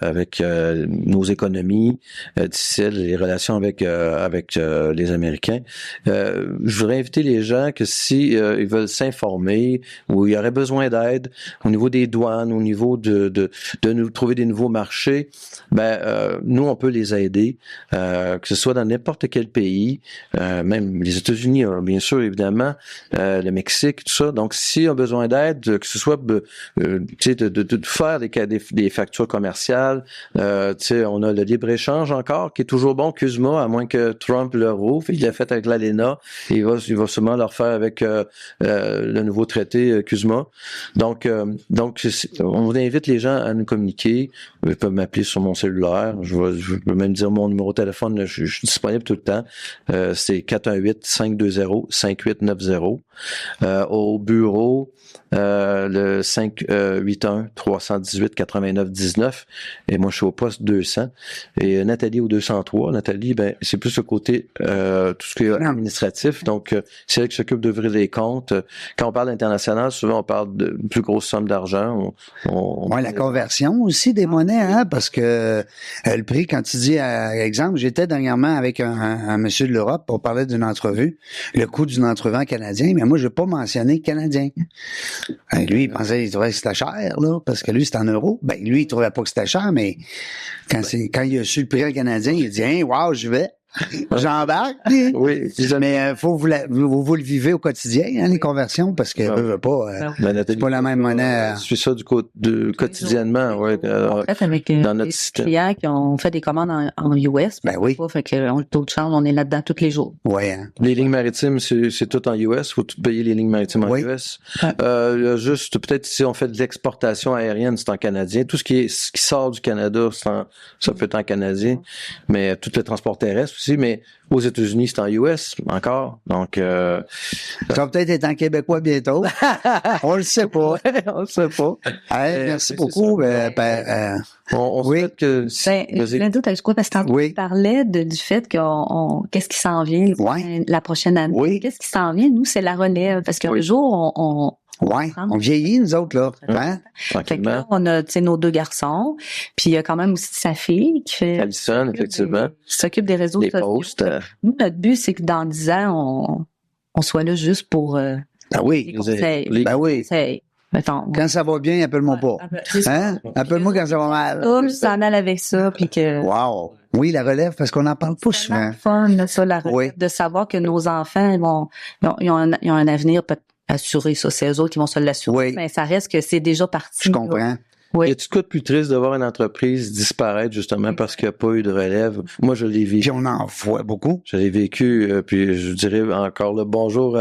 avec nos économies difficiles, les relations avec les Américains. Je voudrais inviter les gens que si ils veulent s'informer ou il y aurait besoin d'aide au niveau des douanes, au niveau de nous trouver des nouveaux marchés, nous on peut les aider, que ce soit dans n'importe quel pays. Même les États-Unis, bien sûr, évidemment, le Mexique, tout ça. Donc, s'il y a besoin d'aide, que ce soit de faire des factures commerciales, on a le libre-échange encore, qui est toujours bon, CUSMA, à moins que Trump le rouvre. Il l'a fait avec l'ALENA. Il va sûrement le refaire avec le nouveau traité CUSMA. Donc, on invite les gens à nous communiquer. Ils peuvent m'appeler sur mon cellulaire. Je peux même dire mon numéro de téléphone. Je suis disponible tout le temps. C'est 418-520-5890. Au bureau, le 581-318-8919. Et moi, je suis au poste 200. Et Nathalie au 203. Nathalie, c'est plus le côté tout ce qui est administratif. Donc, c'est elle qui s'occupe d'ouvrir les comptes. Quand on parle international, souvent, on parle de plus grosses sommes d'argent. Ouais, la conversion aussi des monnaies, hein, parce que le prix, quand tu dis, exemple, j'étais dernièrement avec un monsieur de l'Europe pour parler d'une entrevue, le coût d'une entrevue en canadien, mais moi, je n'ai pas mentionné canadien. Lui, il trouvait que c'était cher, là, parce que lui, c'est en euros. Lui, il trouvait pas que c'était cher, mais quand il a su le prix en canadien, il a dit, hein, wow, je vais. J'embarque. Oui, mais faut vous le vivez au quotidien, hein, les conversions, parce que veut pas, c'est pas la même monnaie. Je suis ça quotidiennement, ouais. En fait, avec dans notre des système. clients qui ont fait des commandes en US. Oui. Fait que le taux de change, on est là-dedans tous les jours. Oui, hein. Les lignes maritimes, c'est tout en US. Faut tout payer les lignes maritimes en US. Juste, peut-être si on fait de l'exportation aérienne, c'est en canadien. Tout ce qui sort du Canada, ça peut être en canadien. Mais tout le transport terrestre aussi. Mais aux États-Unis, c'est en US encore. Donc, ça va peut-être être en québécois bientôt. On le sait pas. on le sait pas. Merci beaucoup. On oui. souhaite que... J'ai un doute avec quoi? Parce que tantôt, Oui. tu parlais du fait qu'est-ce qui s'en vient la prochaine année. Oui. Qu'est-ce qui s'en vient? Nous, c'est la relève. Parce qu'un jour, on vieillit, nous autres, là. Hein? Fait que là, on a, nos 2 garçons. Puis il y a quand même aussi sa fille qui fait... Alison, effectivement. Qui s'occupe des réseaux Les sociaux. posts. Nous, notre but, c'est que dans 10 ans, on soit là juste pour les conseils. Conseils. Mettons, Quand ça va bien, appelle-moi pas. Hein? Appelle-moi quand ça va mal. s'en aller avec ça, puis que... Wow. Oui, la relève, parce qu'on n'en parle pas souvent. C'est fun, là, ça, la relève, Oui. de savoir que nos enfants, ils ont un avenir assuré, ça. C'est eux autres qui vont se l'assurer. Oui. Mais ça reste que c'est déjà parti. Je comprends. Oui. Y a-tu quoi de plus triste de voir une entreprise disparaître justement parce qu'il n'y a pas eu de relève? Moi, je l'ai vécu. Puis on en voit beaucoup. Je l'ai vécu, puis je dirais encore le bonjour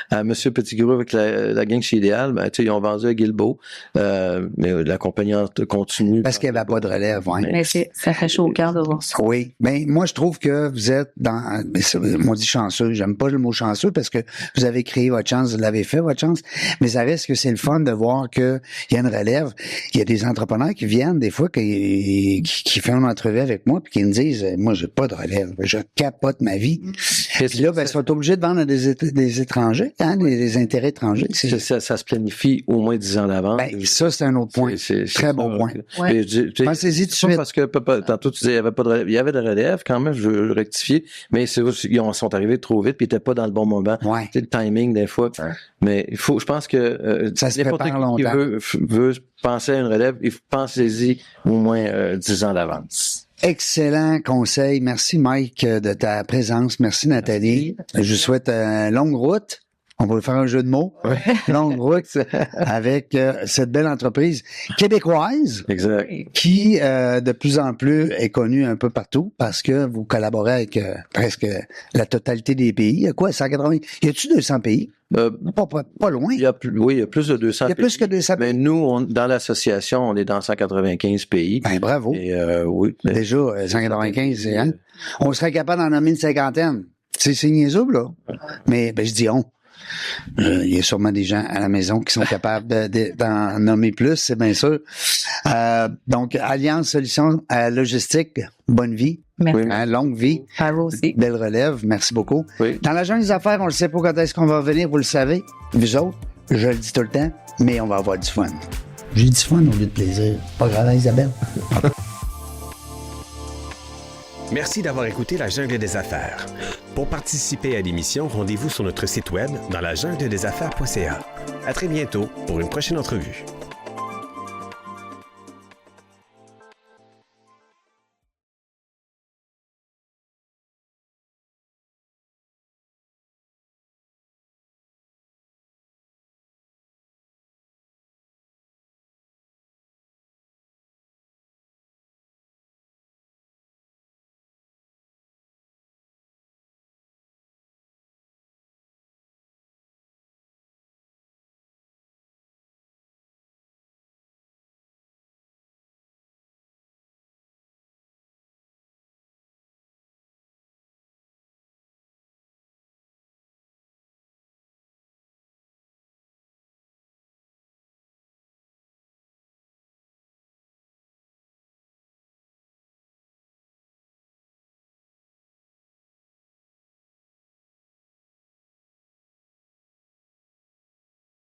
à Monsieur Petitgrou avec la gang chez Idéal. Ils ont vendu à Guilbeault, mais la compagnie continue. Parce qu'il n'y avait pas de relève, ouais. Mais ça fait chaud au cœur de voir ça. Oui. Ben, moi, je trouve que vous êtes on dit chanceux. J'aime pas le mot chanceux parce que vous avez créé votre chance, vous l'avez fait, votre chance. Mais ça reste que c'est le fun de voir qu'il y a une relève. Il y a des entrepreneurs qui viennent, des fois, qui font une entrevue avec moi puis qui me disent, moi, j'ai pas de relève. Je capote ma vie. Puis là, ben, ils sont obligés de vendre à des étrangers, hein, des intérêts étrangers. Ça se planifie au moins 10 ans d'avance. Ben, ça, c'est un autre point. Très bon point. Ouais. Pensez-y tout de suite. Parce que tantôt, tu disais, il y avait de relève quand même, je veux rectifier, mais ils sont arrivés trop vite puis ils n'étaient pas dans le bon moment. Ouais. C'est le timing des fois. Ouais. Mais je pense que ça se n'importe prépare qui longtemps. veut penser à une relève, pensez-y au moins 10 ans d'avance. Excellent conseil. Merci, Mike, de ta présence. Merci, Nathalie. Je vous souhaite une longue route. On va faire un jeu de mots. Ouais. Longue route avec cette belle entreprise québécoise. Exact. Qui, de plus en plus, est connue un peu partout parce que vous collaborez avec presque la totalité des pays. Il y a quoi, 180? Y a-tu 200 pays? Pas loin. Il y a plus de 200 Il y a plus que 200 pays. Mais nous, dans l'association, on est dans 195 pays. Ben, bravo. Et, oui. Déjà, 195, c'est, hein? On serait capable d'en nommer une cinquantaine. C'est niaiseux, là. Mais, ben, je dis on. Il y a sûrement des gens à la maison qui sont capables d'en nommer plus, c'est bien sûr. Donc, Alliance Solutions Logistique, bonne vie. Merci. Hein, longue vie. À vous aussi. Belle relève. Merci beaucoup. Oui. Dans la jungle des affaires, on ne sait pas quand est-ce qu'on va revenir, vous le savez. Vous autres, je le dis tout le temps, mais on va avoir du fun. J'ai du fun au lieu de plaisir. Pas grave, hein, Isabelle. Merci d'avoir écouté La Jungle des Affaires. Pour participer à l'émission, rendez-vous sur notre site web dans lajungleDesAffaires.ca. À très bientôt pour une prochaine entrevue.